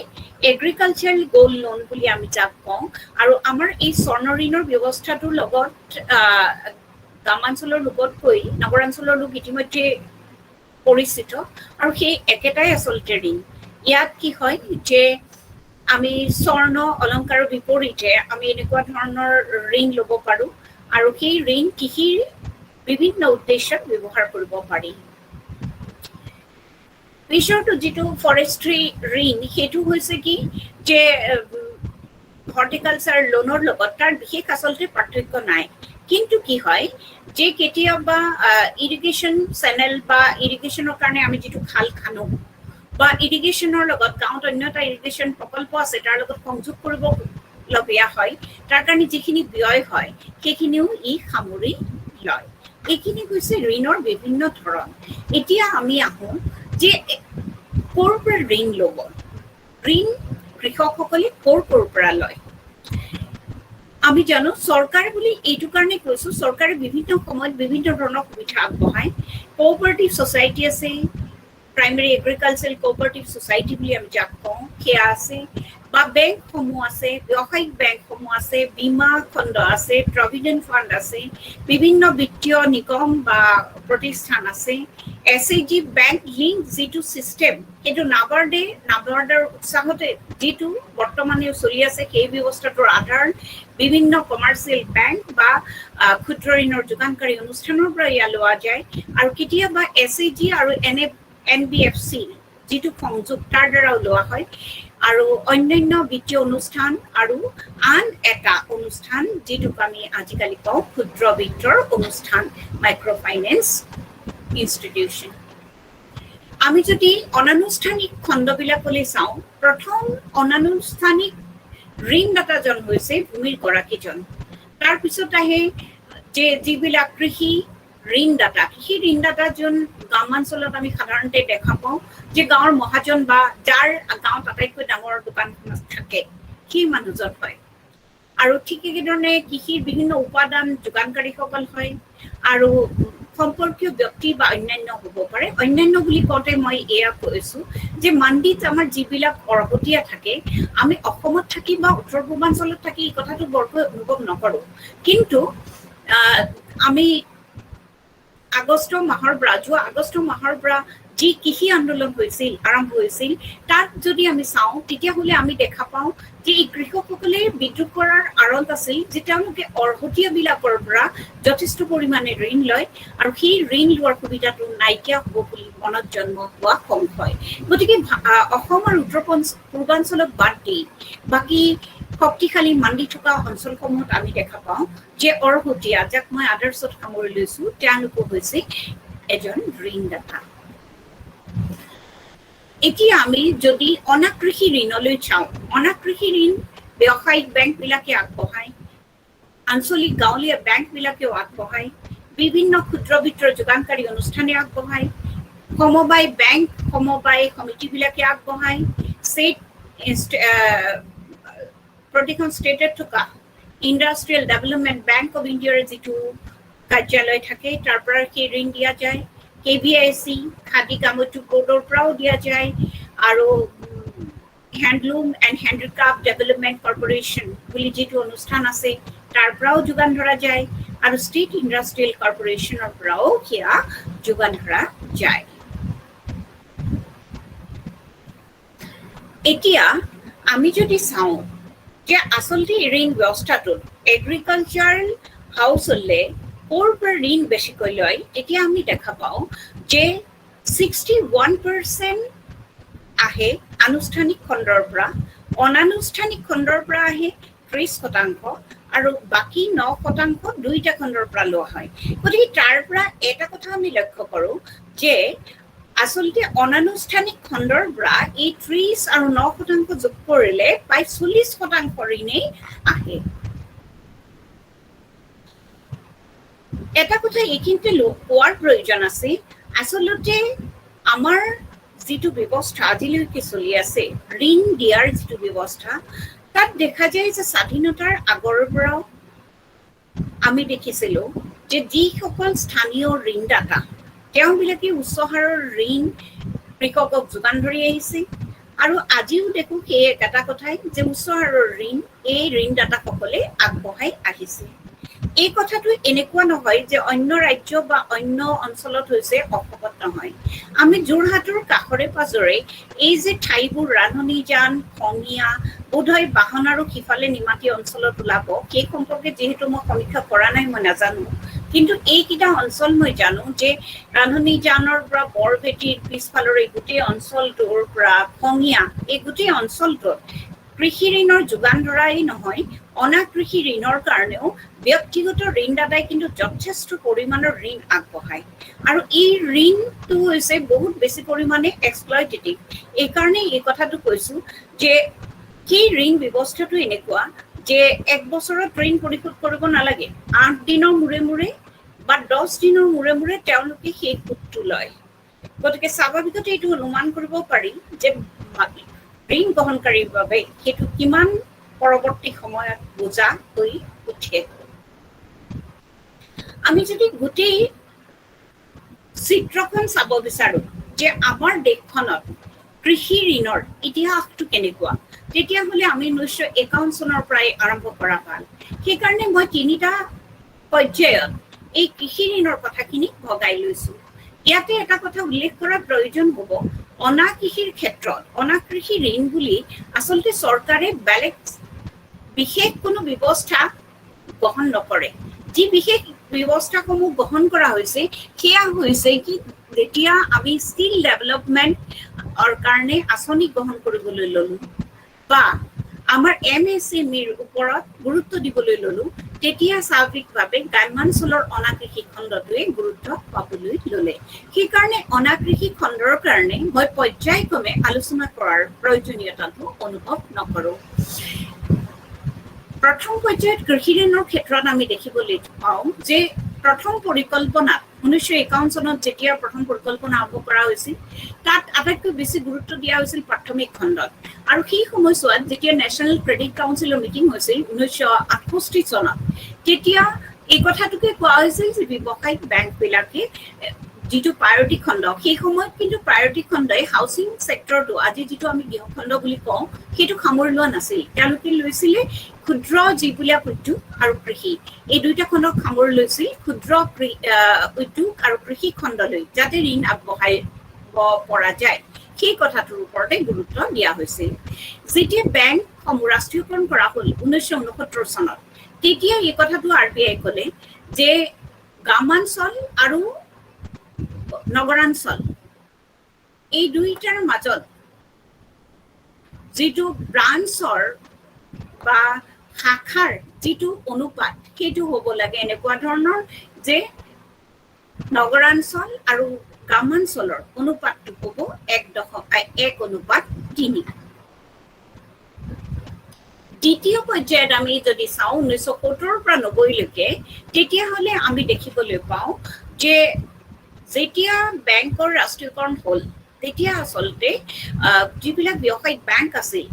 Speaker 3: এগ্ৰিকালচাৰেল গোল্ড লোন বুলি আমি যাক কওঁ। আৰু আমাৰ এই স্বৰ্ণ ঋণৰ ব্যৱস্থাটোৰ লগত গ্ৰামাঞ্চলৰ লোকতকৈ নগৰাঞ্চলৰ লোক ইতিমধ্যে পৰিচিত আৰু সেই একেটাই আচলতে ঋণ। ইয়াত কি হয় যে আমি স্বৰ্ণ অলংকাৰৰ বিপৰীতে আমি এনেকুৱা ধৰণৰ ঋণ ল'ব পাৰোঁ আৰু সেই ঋণ কৃষিৰ বিভিন্ন উদ্দেশ্যত ব্যৱহাৰ কৰিব পাৰি। পিছৰটো যিটো ফৰেষ্ট্ৰি ঋণ, সেইটো হৈছে কি যে হৰ্টিকালচাৰ লোনৰ লগত তাৰ বিশেষ আচলতে পাৰ্থক্য নাই, কিন্তু কি হয় যে কেতিয়াবা ইৰিগেশ্যন চেনেল বা ইৰিগেশ্যনৰ কাৰণে আমি যিটো খাল খানো বা ইৰিগেশ্যনৰ লগত গাঁৱত অন্য এটা ইৰিগেশ্যন প্ৰকল্প আছে তাৰ লগত সংযোগ কৰিবলগীয়া হয়, তাৰ কাৰণে যিখিনি ব্যয় হয় সেইখিনিও ই সামৰি লয়। এইখিনি হৈছে ঋণৰ বিভিন্ন ধৰণ। এতিয়া আমি আহোঁ যে ক'ৰ পৰা ঋণ ল'ব, ঋণ কৃষকসকলে ক'ৰ পৰা লয়। আমি জানো চৰকাৰ বুলি এইটো কাৰণে কৈছোঁ, চৰকাৰে বিভিন্ন সময়ত বিভিন্ন ধৰণৰ সুবিধা আগবঢ়ায়। কোঅপাৰেটিভ ছ'চাইটি আছে, প্ৰাইমেৰী এগ্ৰিকালচাৰেল কোঅপাৰেটিভ ছ'চাইটি বুলি আমি যাক কওঁ সেয়া আছে, বা বেংকসমূহ আছে, ব্যৱসায়িক বেংকসমূহ আছে, বীমা খণ্ড আছে, প্ৰভিডেণ্ট ফাণ্ড আছে, বিভিন্ন বিত্তীয় নিগম বা প্ৰতিষ্ঠান আছে, SHG বেংক লিংক যিটো চিষ্টেম সেইটো নাবাৰ্ডৰ উৎসাহতে যিটো বৰ্তমানেও চলি আছে, সেই ব্যৱস্থাটোৰ আধাৰ বিভিন্ন কমাৰ্চিয়েল বেংক বা ক্ষুদ্ৰ ঋণৰ যোগানকাৰী অনুষ্ঠানৰ পৰা ইয়া লোৱা যায়। আৰু কেতিয়াবা SHG আৰু NBFC যিটো সংযোগ তাৰ দ্বাৰাও লোৱা হয়, আৰু অন্যান্য বিত্তীয় অনুষ্ঠান আৰু আন এটা অনুষ্ঠান যিটোক আমি আজিকালি কওঁ ক্ষুদ্ৰ বিত্তৰ অনুষ্ঠান, মাইক্ৰ' ফাইনেন্স ইনষ্টিটিউশ্যন। আমি যদি অনানুষ্ঠানিক খণ্ডবিলাকলৈ চাওঁ, প্ৰথম অনানুষ্ঠানিক ঋণদাতাজন হৈছে ভূমিৰ গৰাকীজন। তাৰপিছত আহে যে যিবিলাক কৃষি ঋণদাতাজন গ্ৰামাঞ্চলত আমি সাধাৰণতে দেখা পাওঁ যে গাঁৱৰ মহাজন বা যাৰ গাঁৱত আটাইতকৈ ডাঙৰ দোকানখন থাকে সেই মানুহজন হয়। আৰু ঠিক একেধৰণে কৃষিৰ বিভিন্ন উপাদান যোগানকাৰীসকল হয় আৰু সম্পৰ্কীয় ব্যক্তি বা অন্যান্য হ'ব পাৰে। অন্যান্য বুলি কওঁতে মই এয়া কৈছোঁ যে মাণ্ডিত আমাৰ যিবিলাক অৰ্হতীয়া থাকে, আমি অসমত থাকি বা উত্তৰ পূৰ্বাঞ্চলত থাকি এই কথাটো বৰকৈ অনুভৱ নকৰোঁ, কিন্তু আমি যোৱা আগষ্ট মাহৰ পৰা যি কৃষি আন্দোলন হৈছিল আৰম্ভ হৈছিল তাত যদি আমি চাওঁ তেতিয়াহ'লে আমি দেখা পাওঁ যে এই কৃষকসকলে বিদ্ৰোহ কৰাৰ আঁৰত আছিল যে তেওঁলোকে অৰ্হতীয়াবিলাকৰ পৰা যথেষ্ট পৰিমাণে ঋণ লয় আৰু সেই ঋণ লোৱাৰ সুবিধাটো নাইকিয়া হ'ব বুলি মনত জন্ম হোৱা সংশয় গতিকে অসম আৰু উত্তৰ পূৰ্বাঞ্চলক বাদ দি বাকী শক্তিশালী মান্দি থকা অঞ্চলসমূহত আমি দেখা পাওঁ যে অৰ্হতীয়া যাক মই আদৰ্শত সামৰি লৈছো তেওঁলোকো হৈছে এজন ঋণদাতা এতিয়া আমি যদি অনাকৃষি ঋণলৈ চাওঁ অনাকৃষি ঋণ ব্যৱসায়িক বেংকবিলাকে আগবঢ়ায় আঞ্চলিক গাঁৱলীয়া বেংকবিলাকেও আগবঢ়ায় বিভিন্ন ক্ষুদ্ৰ বিত্তৰ যোগানকাৰী অনুষ্ঠানে আগবঢ়ায় সমবায় বেংক সমবায় সমিতিবিলাকে আগবঢ়ায় ষ্টেট প্ৰতিখন ষ্টেটত থকা ইণ্ডাষ্ট্ৰিয়েল ডেভেলপমেণ্ট বেংক অফ ইণ্ডিয়াৰ যিটো কাৰ্যালয় থাকে তাৰ পৰা সেই ঋণ দিয়া যায় KVIC খাদী গ্ৰামোদ্যোগ বোৰ্ডৰ পৰাও দিয়া যায় আৰু handloom and handicraft development corporation বুলি যিটো অনুষ্ঠান আছে তাৰ পৰাও যোগান ধৰা যায় আৰু ষ্টেট ইণ্ডাষ্ট্ৰিয়েল কৰ্পোৰেশ্যনৰ পৰাও সেয়া যোগান ধৰা যায় এতিয়া আমি যদি চাওঁ যে আচলতে ঋণ ব্যৱস্থাটোত এগ্ৰিকালচাৰেল হাউচহোল্ডে ক'ৰ পৰা ঋণ বেছিকৈ লয় তেতিয়া আমি দেখা পাওঁ যে 61% আহে আনুষ্ঠানিক খণ্ডৰ পৰা অনানুষ্ঠানিক খণ্ডৰ পৰা আহে 30% আৰু বাকী 9% দুইটা খণ্ডৰ পৰা লোৱা হয় গতিকে তাৰ পৰা এটা কথা আমি লক্ষ্য কৰোঁ যে আচলতে অনানুষ্ঠানিক খণ্ডৰ পৰা এই 30 আৰু 9% যোগ কৰিলে প্ৰায় 40% ঋণেই আহে এটা কথা এইখিনিতে কোৱাৰ প্ৰয়োজন আছে আচলতে আমাৰ যিটো ব্যৱস্থা আজিলৈকে চলি আছে ঋণ দিয়াৰ যিটো ব্যৱস্থা তাত দেখা যায় যে স্বাধীনতাৰ আগৰ পৰাও আমি দেখিছিলো যে যিসকল স্থানীয় ঋণদাতা তেওঁবিলাকে উচ্চ হাৰৰ ঋণ কৃষকক যোগান ধৰি আহিছে আৰু আজিও দেখো সেই এটা কথাই যে উচ্চ হাৰৰ ঋণ এই ঋণদাতাসকলে আগবঢ়াই আহিছে এই কথাটো এনেকুৱা নহয় যে অন্য ৰাজ্য বা অন্য অঞ্চলত হৈছে অসংগত নহয় আমি যোৰহাটৰ কাষৰে পাজৰে এই যে ঠাইবোৰ ৰান্ধনীজান খঙিয়া বোধহয় বাহন আৰু সিফালে নিমাতী অঞ্চলত ওলাব সেই সম্পৰ্কে যিহেতু মই সমীক্ষা কৰা নাই মই নাজানো কিন্তু এইকেইটা অঞ্চল মই জানো যে ৰান্ধনীজানৰ পৰা বৰভেটিৰ পিছফালৰ এই গোটেই অঞ্চলটোৰ পৰা খঙিয়া এই গোটেই অঞ্চলটোত কৃষি ঋণৰ যোগান ধৰাই নহয় অনাকৃষি ঋণৰ কাৰণেও ব্যক্তিগত ঋণদাতাই কিন্তু যথেষ্ট পৰিমাণৰ ঋণ আগবঢ়ায় আৰু এই ঋণটো হৈছে বহুত বেছি পৰিমাণে এক্সপ্লয়টেটিভ এইকাৰণে এই কথাটো কৈছো যে সেই ঋণ ব্যৱস্থাটো এনেকুৱা যে এক বছৰত ঋণ পৰিশোধ কৰিব নালাগে 8 দিনৰ মূৰে মূৰে বা 10 দিনৰ মূৰে মূৰে তেওঁলোকে সেই সুদটো লয় গতিকে স্বাভাৱিকতে এইটো অনুমান কৰিব পাৰি যে ঋণ গ্ৰহণকাৰীৰ বাবে সেইটো কিমান পৰৱৰ্তী সময়ত বোজা হৈ উঠে আমি যদি গোটেই চিত্ৰখন চাব বিচাৰো যে আমাৰ দেশখনত কৃষি ঋণৰ ইতিহাসটো কেনেকুৱা তেতিয়াহ'লে আমি 1951 চনৰ পৰাই আৰম্ভ কৰা ভাল সেইকাৰণে মই তিনিটা পৰ্যায়ত এই কৃষি ঋণৰ কথাখিনি ভগাই লৈছো ইয়াতে এটা কথা উল্লেখ কৰাৰ প্ৰয়োজন হ'ব অনাকৃষিৰ ক্ষেত্ৰত অনাকৃষি ঋণ বুলি আচলতে চৰকাৰে বেলেগ বিশেষ কোনো ব্যৱস্থা গ্ৰহণ নকৰে যি বিশেষ ব্যৱস্থাসমূহ গ্ৰহণ কৰা হৈছে সেয়া হৈছে কি যেতিয়া আমি স্কিল ডেভেলপমেণ্টৰ কাৰণে আঁচনি গ্ৰহণ কৰিবলৈ ল'লো বা আমাৰ MSMEৰ ওপৰত গুৰুত্ব দিবলৈ ল'লো তেতিয়া স্বাভাৱিকভাৱে গ্ৰামাঞ্চলৰ অনাকৃষি খণ্ডটোৱে গুৰুত্ব পাবলৈ ল'লে সেইকাৰণে অনাকৃষি খণ্ডৰ কাৰণে মই পৰ্যায়ক্ৰমে আলোচনা কৰাৰ প্ৰয়োজনীয়তাটো অনুভৱ নকৰোঁ প্ৰথম পৰ্যায়ত কৃষি ঋণৰ ক্ষেত্ৰত আমি দেখিবলৈ পাওঁ যে প্ৰথম পৰিকল্পনা 1951 চনত যেতিয়া প্ৰথম পৰিকল্পনা আৰম্ভ কৰা হৈছিল তাত আটাইতকৈ বেছি গুৰুত্ব দিয়া হৈছিল প্ৰাথমিক খণ্ডত আৰু সেই সময়ছোৱাত যেতিয়া নেশ্যনেল ক্ৰেডিট কাউন্সিলৰ মিটিং হৈছিল 1968 চনত তেতিয়া এই কথাটোকে কোৱা হৈছিল যে ব্যৱসায়িক বেংকবিলাকে যিটো প্ৰায়ৰিটি খণ্ড সেই সময়ত কিন্তু প্ৰায়ৰিটি খণ্ডই হাউচিং ছেক্টৰটো আজি যিটো আমি গৃহখণ্ড বুলি কওঁ সেইটো সামৰি লোৱা নাছিল তেওঁলোকে লৈছিলে ক্ষুদ্ৰ যিবিলাক উদ্যোগ আৰু কৃষি এই দুইটা খণ্ডক সামৰি লৈছিল ক্ষুদ্ৰ উদ্যোগ আৰু কৃষি খণ্ডলৈ যাতে ঋণ আগবঢ়াব পৰা যায় সেই কথাটোৰ ওপৰতে গুৰুত্ব দিয়া হৈছিল। যেতিয়া বেংকসমূহ ৰাষ্ট্ৰীয়কৰণ কৰা হ'ল 1969 চনত, তেতিয়া এই কথাটো RBI ক'লে যে গ্ৰামাঞ্চল আৰু নগৰাঞ্চল এই দুইটাৰ মাজত যিটো ব্ৰাঞ্চৰ বা শাখাৰ যিটো অনুপাত সেইটো হ'ব লাগে এনেকুৱা ধৰণৰ যে নগৰাঞ্চল আৰু গ্ৰামাঞ্চলৰ অনুপাতটো হ'ব 1:1:3। দ্বিতীয় পৰ্যায়ত আমি যদি চাওঁ 1970 পৰা 90লৈকে, তেতিয়াহ'লে আমি দেখিবলৈ পাওঁ যে যেতিয়া বেংকৰ ৰাষ্ট্ৰীয়কৰণ হ'ল তেতিয়া আচলতে যিবিলাক ব্যৱসায়িক বেংক আছিল,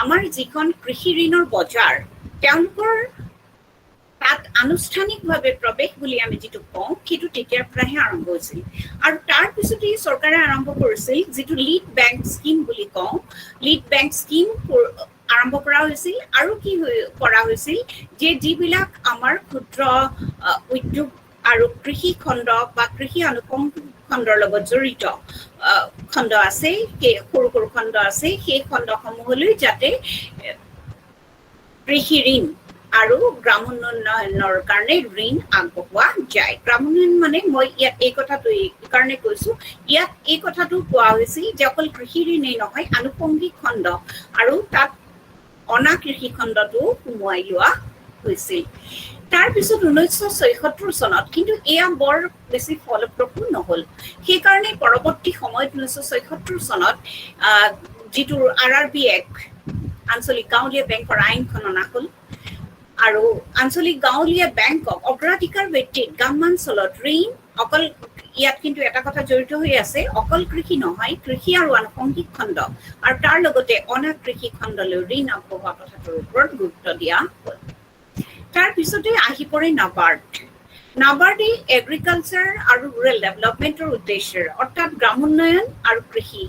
Speaker 3: আমাৰ যিখন কৃষি ঋণৰ বজাৰ, তেওঁলোকৰ তাত আনুষ্ঠানিকভাৱে প্ৰৱেশ বুলি আমি যিটো কওঁ সেইটো তেতিয়াৰ পৰাহে আৰম্ভ হৈছিল। আৰু তাৰ পিছতেই চৰকাৰে আৰম্ভ কৰিছিল যিটো লিড বেংক স্কিম বুলি কওঁ, লিড বেংক স্কিম আৰম্ভ কৰা হৈছিল। আৰু কি কৰা হৈছিল যে যিবিলাক আমাৰ ক্ষুদ্ৰ উদ্যোগ আৰু কৃষি খণ্ড বা কৃষি আনুষংগিক খণ্ডৰ লগত জড়িত খণ্ড আছে, সেই সৰু সৰু খণ্ড আছে, সেই খণ্ডসমূহলৈ যাতে কৃষি ঋণ আৰু গ্ৰামোন্নয়নৰ কাৰণে ঋণ আগবঢ়োৱা যায়। গ্ৰামোন্নয়ন মানে মই ইয়াত এই কথাটো এই কাৰণে কৈছো, ইয়াত এই কথাটো কোৱা হৈছিল যে অকল কৃষি ঋণেই নহয়, আনুষংগিক খণ্ড আৰু তাত অনা কৃষি খণ্ডটো সোমোৱাই লোৱা হৈছিল। তাৰপিছত 1976 চনত কিন্তু এয়া বৰ বেছি ফলপ্ৰসূ নহ'ল। সেইকাৰণে পৰৱৰ্তী সময়ত 1976 চনত যিটো RRB এক্ট, আঞ্চলিক গাঁৱলীয়া বেংকৰ আইনখন অনা হ'ল আৰু আঞ্চলিক গাঁৱলীয়া বেংকক অগ্ৰাধিকাৰ ভিত্তিত গ্ৰামাঞ্চলত ঋণ অকল, ইয়াত কিন্তু এটা কথা জড়িত হৈ আছে, অকল কৃষি নহয়, কৃষি আৰু আনুষংগিক খণ্ড আৰু তাৰ লগতে অনা কৃষি খণ্ডলৈ ঋণ আগবঢ়োৱা কথাটোৰ ওপৰত গুৰুত্ব দিয়া হ'ল। তাৰ পিছতে আহি পৰে নাবাৰ্ড। নাবাৰ্ডে এগ্ৰিকালচাৰ আৰু ৰুৰেল ডেভেলপমেণ্টৰ উদ্দেশ্যেৰে অৰ্থাৎ গ্ৰামোন্নয়ন আৰু কৃষি,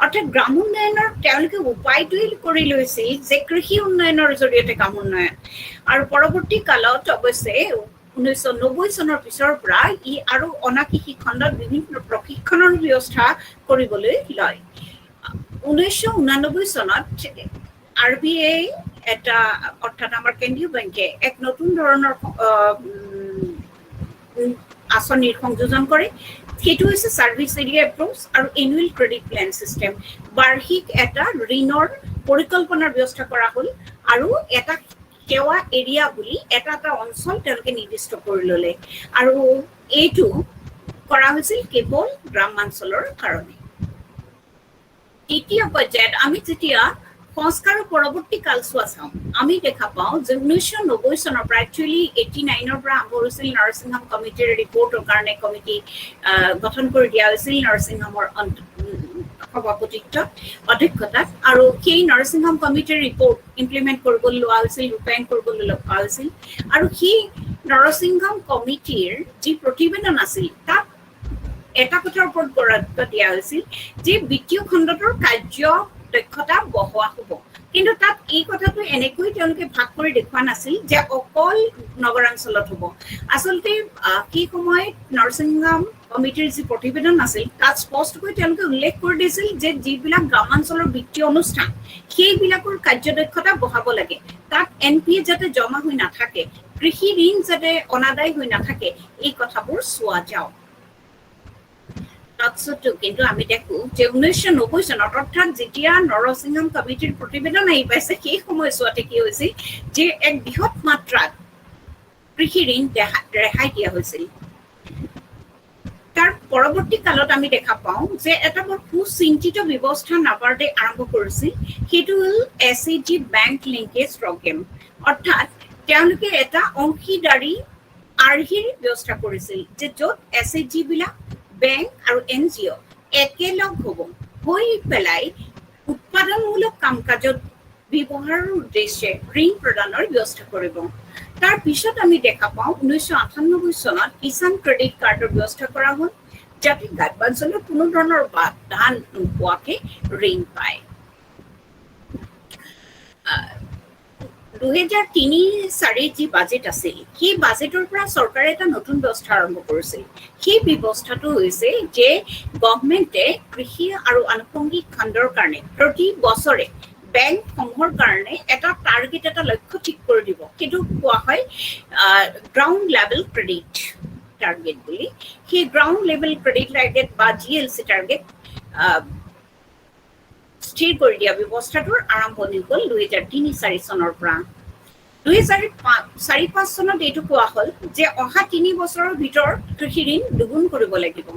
Speaker 3: অৰ্থাৎ গ্ৰামোন্নয়নৰ তেওঁলোকে উপায়টোৱেই কৰি লৈছিল যে কৃষি উন্নয়নৰ জৰিয়তে গ্ৰামোন্নয়ন। আৰু পৰৱৰ্তী কালত অৱশ্যে 1990 চনৰ পিছৰ পৰা ই আৰু অনা কৃষি খণ্ডত বিভিন্ন প্ৰশিক্ষণৰ ব্যৱস্থা কৰিবলৈ লয়। 1989 চনত RBI এটা অৰ্থাৎ আমাৰ কেন্দ্ৰীয় বেংকে এক নতুন ধৰণৰ আঁচনিৰ সংযোজন কৰে। সেইটো হৈছে ছাৰ্ভিচ এৰিয়া এপ্ৰ'চ আৰু এনুৱেল ক্ৰেডিট প্লেন চিষ্টেম। বাৰ্ষিক এটা ঋণৰ পৰিকল্পনাৰ ব্যৱস্থা কৰা হ'ল আৰু এটা সেৱা এৰিয়া বুলি এটা অঞ্চল তেওঁলোকে নিৰ্দিষ্ট কৰি ল'লে আৰু এইটো কৰা হৈছিল কেৱল গ্ৰামাঞ্চলৰ কাৰণে। তৃতীয় পৰ্যায়ত আমি যেতিয়া সংস্কাৰৰ পৰৱৰ্তী কালছোৱা চাওঁ, আমি দেখা পাওঁ যে 1990 চনৰ পৰা একচুৱেলি 89ৰ পৰা আৰম্ভ হৈছিল নৰসিংহাম কমিটিৰ ৰিপৰ্টৰ কাৰণে কমিটি গঠন কৰি দিয়া হৈছিল নৰসিংহামৰ সভাপতিত্বত অধ্যক্ষতাত, আৰু সেই নৰসিংহাম কমিটিৰ ৰিপৰ্ট ইমপ্লিমেণ্ট কৰিবলৈ লোৱা হৈছিল, ৰূপায়ণ কৰিবলৈ লোৱা হৈছিল। আৰু সেই নৰসিংহাম কমিটিৰ যি প্ৰতিবেদন আছিল তাত এটা কথাৰ ওপৰত গুৰুত্ব দিয়া হৈছিল যে বিত্তীয় খণ্ডটোৰ কাৰ্য দক্ষতা বঢ়োৱা হ'ব। কিন্তু তাত এই কথাটো এনেকৈ তেওঁলোকে ভাগ কৰি দেখুওৱা নাছিল যে অকল নগৰাঞ্চলত হ'ব। আচলতে সেই সময়ত নৰসিংহাম কমিটিৰ যি প্ৰতিবেদন আছিল তাত স্পষ্টকৈ তেওঁলোকে উল্লেখ কৰি দিছিল যে যিবিলাক গ্ৰামাঞ্চলৰ বিত্তীয় অনুষ্ঠান সেইবিলাকৰ কাৰ্যদক্ষতা বঢ়াব লাগে, তাত NPA যাতে জমা হৈ নাথাকে, কৃষি ঋণ যাতে অনাদায় হৈ নাথাকে, এই কথাবোৰ চোৱা যাওক। কিন্তু আমি দেখো যে 1990 চনত অৰ্থাৎ যেতিয়া নৰসিংহাম কমিটিৰ প্ৰতিবেদন আহি পাইছে সেই সময়ছোৱাতে কি হৈছিল যে এক বৃহৎ মাত্ৰাত কৃষি ঋণ ৰেহাই দিয়া হৈছিল। তাৰ পৰৱৰ্তী কালত আমি দেখা পাওঁ যে এটা বৰ সুচিন্তিত ব্যৱস্থা নাবাৰ্ডে আৰম্ভ কৰিছিল, সেইটো হ'ল SAG বেংক লিংকেজ প্ৰগ্ৰেম। অৰ্থাৎ তেওঁলোকে এটা অংশীদাৰী আৰ্হিৰ ব্যৱস্থা কৰিছিল যে য'ত SAG বিলাক বেংক আৰু NGO একেলগ হ'ব, হৈ পেলাই উৎপাদনমূলক কাম কাজত ব্যৱহাৰৰ উদ্দেশ্যে ঋণ প্ৰদানৰ ব্যৱস্থা কৰিব। তাৰ পিছত আমি দেখা পাওঁ 1998 চনত কিষাণ ক্ৰেডিট কাৰ্ডৰ ব্যৱস্থা কৰা হ'ল, যাতে গ্ৰামাঞ্চলত কোনো ধৰণৰ বাধা নোপোৱাকে ঋণ পায়। 2003-04 যি বাজেট আছিল সেই বাজেটৰ পৰা চৰকাৰে এটা নতুন ব্যৱস্থা আৰম্ভ কৰিছিল সেই ব্যৱস্থাটো হৈছে যে গভৰ্ণমেণ্টে কৃষি আৰু আনুষংগিক খণ্ডৰ কাৰণে প্ৰতি বছৰে বেংকসমূহৰ কাৰণে এটা টাৰ্গেট এটা লক্ষ্য ঠিক কৰি দিব সেইটো কোৱা হয় গ্ৰাউণ্ড লেভেল ক্ৰেডিট টাৰ্গেট বুলি সেই গ্ৰাউণ্ড লেভেল ক্ৰেডিট টাৰ্গেট বা GLC টাৰ্গেট স্থিৰ কৰি দিয়া ব্যৱস্থাটোৰ আৰম্ভণি হ'ল 2003-04 চনৰ পৰা 2004-05 চনত এইটো কোৱা হ'ল যে অহা 3 বছৰৰ ভিতৰত কৃষি ঋণ দুগুণ কৰিব লাগিব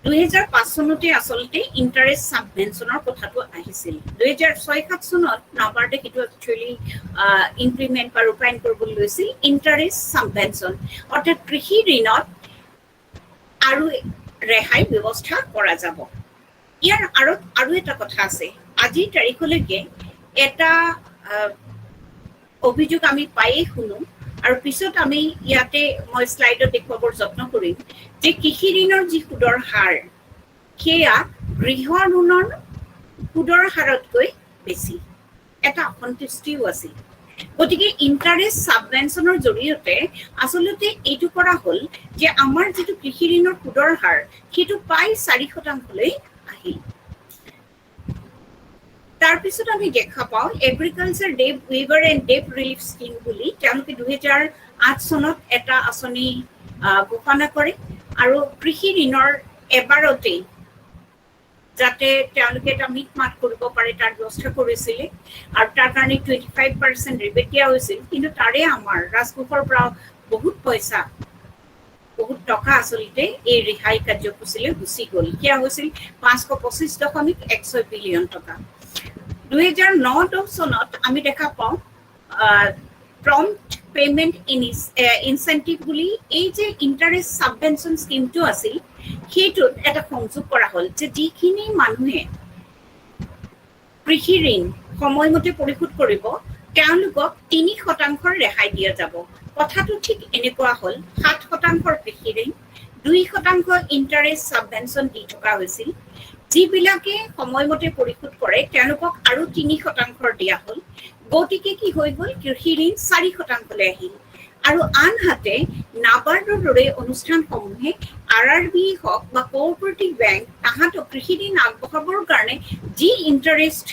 Speaker 3: 2005 চনতে আচলতে ইণ্টাৰেষ্ট সাবভেনচনৰ কথাটো আহিছিল 2006-07 চনত নাবাৰ্ডে সেইটো একচুৱেলি ইমপ্লিমেণ্ট বা ৰূপায়ণ কৰিবলৈ লৈছিল ইণ্টাৰেষ্ট সাবভেনচন অৰ্থাৎ কৃষি ঋণত আৰু ৰেহাই ব্যৱস্থা কৰা যাব ইয়াৰ আৰু এটা কথা আছে আজিৰ তাৰিখলৈকে এটা অভিযোগ আমি পায়ে শুনো আৰু পিছত আমি ইয়াতে মই স্লাইডত দেখুৱাবৰ যত্ন কৰিম যে কৃষি ঋণৰ যি সুদৰ হাৰ সেয়া গৃহ ঋণৰ সুদৰ হাৰতকৈ বেছি এটা অসন্তুষ্টিও আছিল গতিকে ইণ্টাৰেষ্ট সাবভেনচনৰ জৰিয়তে আচলতে এইটো কৰা হ'ল যে আমাৰ যিটো কৃষি ঋণৰ সুদৰ হাৰ সেইটো প্ৰায় 4% আহিল তাৰপিছত আমি দেখা পাওঁ agriculture debt waiver and debt relief scheme বুলি তেওঁলোকে 2008 চনত এটা আঁচনি ঘোষণা কৰে আৰু কৃষি ঋণৰ এবাৰতেই যাতে তেওঁলোকে এটা মিটমাট কৰিব পাৰে তাৰ ব্যৱস্থা কৰিছিলে আৰু তাৰ কাৰণে 25% ৰিবেট দিয়া হৈছিল কিন্তু তাৰে আমাৰ ৰাজকোষৰ পৰা বহুত পইচা বহুত টকা আচলতে এই ৰেহাই কাৰ্যসূচীলৈ গুচি গ'ল কিয় হৈছিল 525.1 বিলিয়ন টকা 2009-10 চনত আমি দেখা পাওঁ প্ৰম্পট পেমেণ্ট ইনচেন্টিভ বুলি এই যে ইণ্টাৰেষ্ট সাবভেনচন স্কিমটো আছিল সেইটোত এটা সংযোগ কৰা হ'ল যে যিখিনি মানুহে কৃষি ঋণ সময়মতে পৰিশোধ কৰিব তেওঁলোকক 3% ৰেহাই দিয়া যাব কথাটো ঠিক এনেকুৱা হ'ল 7% কৃষি ঋণ 2% ইণ্টাৰেষ্ট সাবভেনচন দি থকা হৈছিল যিবিলাকে সময়মতে পৰিশোধ কৰে তেওঁলোকক আৰু 3% দিয়া হ'ল গতিকে কি হৈ গ'ল কৃষি ঋণ 4% লৈ আহিল আৰু আনহাতে নাবাৰ্ডৰ দৰে অনুষ্ঠানসমূহে RRB হওক বা কোঅপাৰেটিভ বেংক তাহাঁতক কৃষি ঋণ আগবঢ়াবৰ কাৰণে যি ইণ্টাৰেষ্ট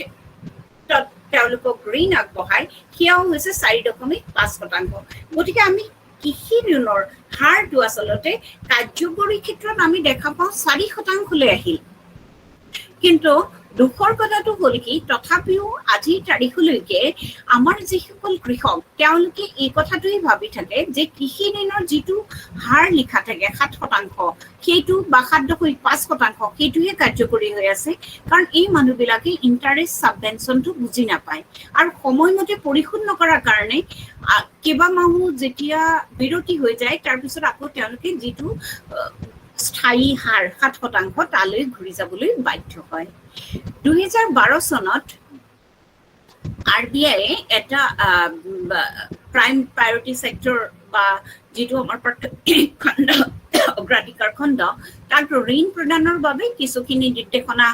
Speaker 3: তেওঁলোকক ঋণ আগবঢ়ায় সেয়াও হৈছে 4.5%। গতিকে আমি কৃষি ঋণৰ হাৰটো আচলতে কাৰ্যকৰী ক্ষেত্ৰত আমি দেখা পাওঁ 4% লৈ আহিল কিন্তু দুখৰ কথাটো হ'ল কি তথাপিও আজিৰ তাৰিখলৈকে আমাৰ যিসকল কৃষক তেওঁলোকে এই কথাটোই ভাবি থাকে যে কৃষি ঋণৰ যিটো হাৰ লিখা থাকে 7% সেইটো বা 7.5% সেইটোহে কাৰ্যকৰী হৈ আছে কাৰণ এই মানুহবিলাকে ইণ্টাৰেষ্ট সাবভেনচনটো বুজি নাপায় আৰু সময়মতে পৰিশোধ নকৰাৰ কাৰণে কেইবা মাহো যেতিয়া বিৰতি হৈ যায় তাৰপিছত আকৌ তেওঁলোকে যিটো স্থায়ী হাৰ 7% তালৈ ঘূৰি যাবলৈ বাধ্য হয় 2012 চনত RBI এটা প্ৰাইম প্ৰায়ৰিটি সেক্টৰ বা যিটো আমাৰ খণ্ড অগ্ৰাধিকাৰ খণ্ড তাক ঋণ প্ৰদানৰ বাবে কিছুখিনি নিৰ্দেশনা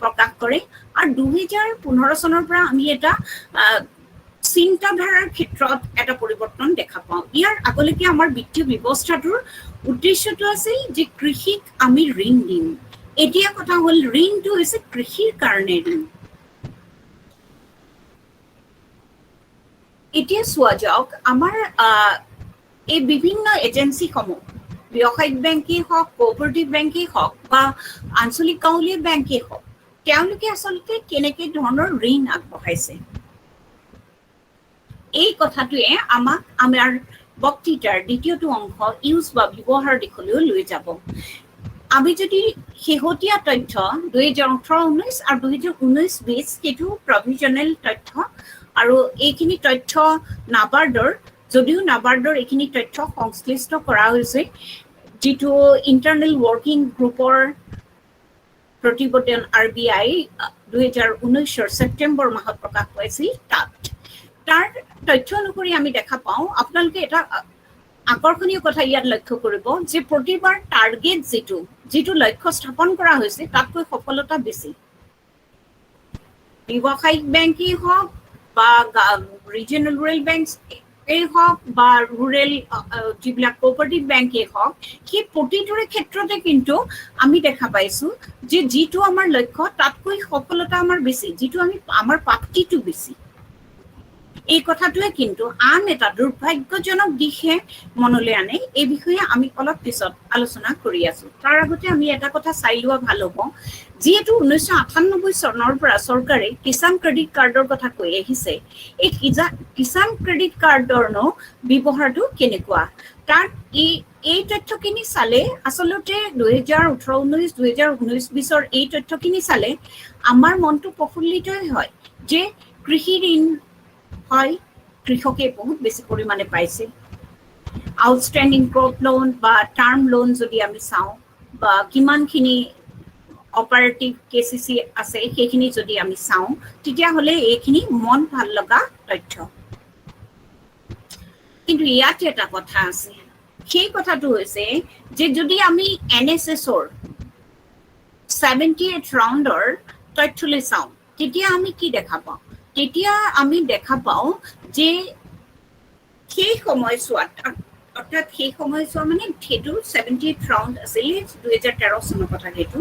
Speaker 3: প্ৰকাশ কৰে আৰু 2015 চনৰ পৰা আমি এটা চিন্তাধাৰাৰ ক্ষেত্ৰত এটা পৰিৱৰ্তন দেখা পাওঁ ইয়াৰ আগলৈকে আমাৰ বিত্তীয় ব্যৱস্থাটোৰ উদ্দেশ্যটো আছিল যে কৃষিক আমি ঋণ দিম এতিয়া কথা হ'ল ঋণটো হৈছে কৃষিৰ কাৰণে ঋণ এতিয়া চোৱা যাওক আমাৰ এই বিভিন্ন এজেন্সিসমূহ ব্যৱসায়িক বেংকেই হওক কোঅপাৰেটিভ বেংকেই হওক বা আঞ্চলিক গাঁৱলীয়া বেংকেই হওক তেওঁলোকে আচলতে কেনেকে ধৰণৰ ঋণ আগবঢ়াইছে এই কথাটোৱে আমাক আমাৰ বক্তৃতাৰ দ্বিতীয়টো অংশ ইউজ বা ব্যৱহাৰ দিশলৈ লৈ যাব আমি যদি শেহতীয়া তথ্য 2018-19 আৰু 2019-20 সেইটো প্ৰভিজনেল তথ্য আৰু এইখিনি তথ্য নাবাৰ্ডৰ যদিও নাবাৰ্ডৰ এইখিনি তথ্য সংশ্লিষ্ট কৰা হৈছে যিটো ইণ্টাৰনেল ৱৰ্কিং গ্ৰুপৰ প্ৰতিবেদন RBI 2019 ছেপ্টেম্বৰ মাহত প্ৰকাশ পাইছিল তাৰ তথ্য অনুসৰি আমি দেখা পাওঁ আপোনালোকে এটা আকৰ্ষণীয় কথা ইয়াত লক্ষ্য কৰিব যে প্ৰতিবাৰ টাৰ্গেট যিটো লক্ষ্য স্থাপন কৰা হৈছে তাতকৈ সফলতা বেছি ব্যৱসায়িক বেংকেই হওক বা ৰিজনেল ৰুৰেল বেংক এই হওক বা ৰুৰেল যিবিলাক কোঅপাৰেটিভ বেংকেই হওক, সেই প্ৰতিটোৰে ক্ষেত্ৰতে কিন্তু আমি দেখা পাইছো যে যিটো আমাৰ লক্ষ্য তাতকৈ সফলতা আমাৰ বেছি, যিটো আমাৰ প্ৰাপ্তিটো বেছি। এই কথাটোৱে কিন্তু আন এটা দুৰ্ভাগ্যজনক দিশে মনলৈ আনে। এই বিষয়ে আমি অলপ পিছত আলোচনা কৰি আছো। তাৰ আগতে আমি এটা কথা চাই লোৱা ভাল হ'ব, যিহেতু 1998 চনৰ পৰা চৰকাৰে কিষাণ ক্ৰেডিট কাৰ্ডৰ কথা কৈ আহিছে। এই কিষাণ ক্ৰেডিট কাৰ্ডৰ ব্যৱহাৰটো কেনেকুৱা, তাত এই তথ্যখিনি চালে আচলতে 2018-19, 2019-20 এই তথ্যখিনি চালে আমাৰ মনটো প্ৰফুল্লিতই হয় যে কৃষি ঋণ হয় কৃষকে বহুত বেছি পৰিমাণে পাইছে। আউটষ্টেণ্ডিং ক্ৰপ লোন বা টাৰ্ম লোন যদি আমি চাওঁ বা কিমানখিনি অপাৰেটিভ KCC আছে সেইখিনি যদি আমি চাওঁ, তেতিয়াহ'লে এইখিনি মন ভাল লগা তথ্য। কিন্তু ইয়াতে এটা কথা আছে, সেই কথাটো হৈছে যে যদি আমি NSS-ৰ 78 ৰাউণ্ডৰ তথ্যলৈ চাওঁ, তেতিয়া আমি কি দেখা পাওঁ? তেতিয়া আমি দেখা পাওঁ যে সেই সময়ছোৱাত, অৰ্থাৎ সেই সময়ছোৱা মানে সেইটো 78 ৰাউণ্ড আছিল 2013 চনৰ কথা সেইটো,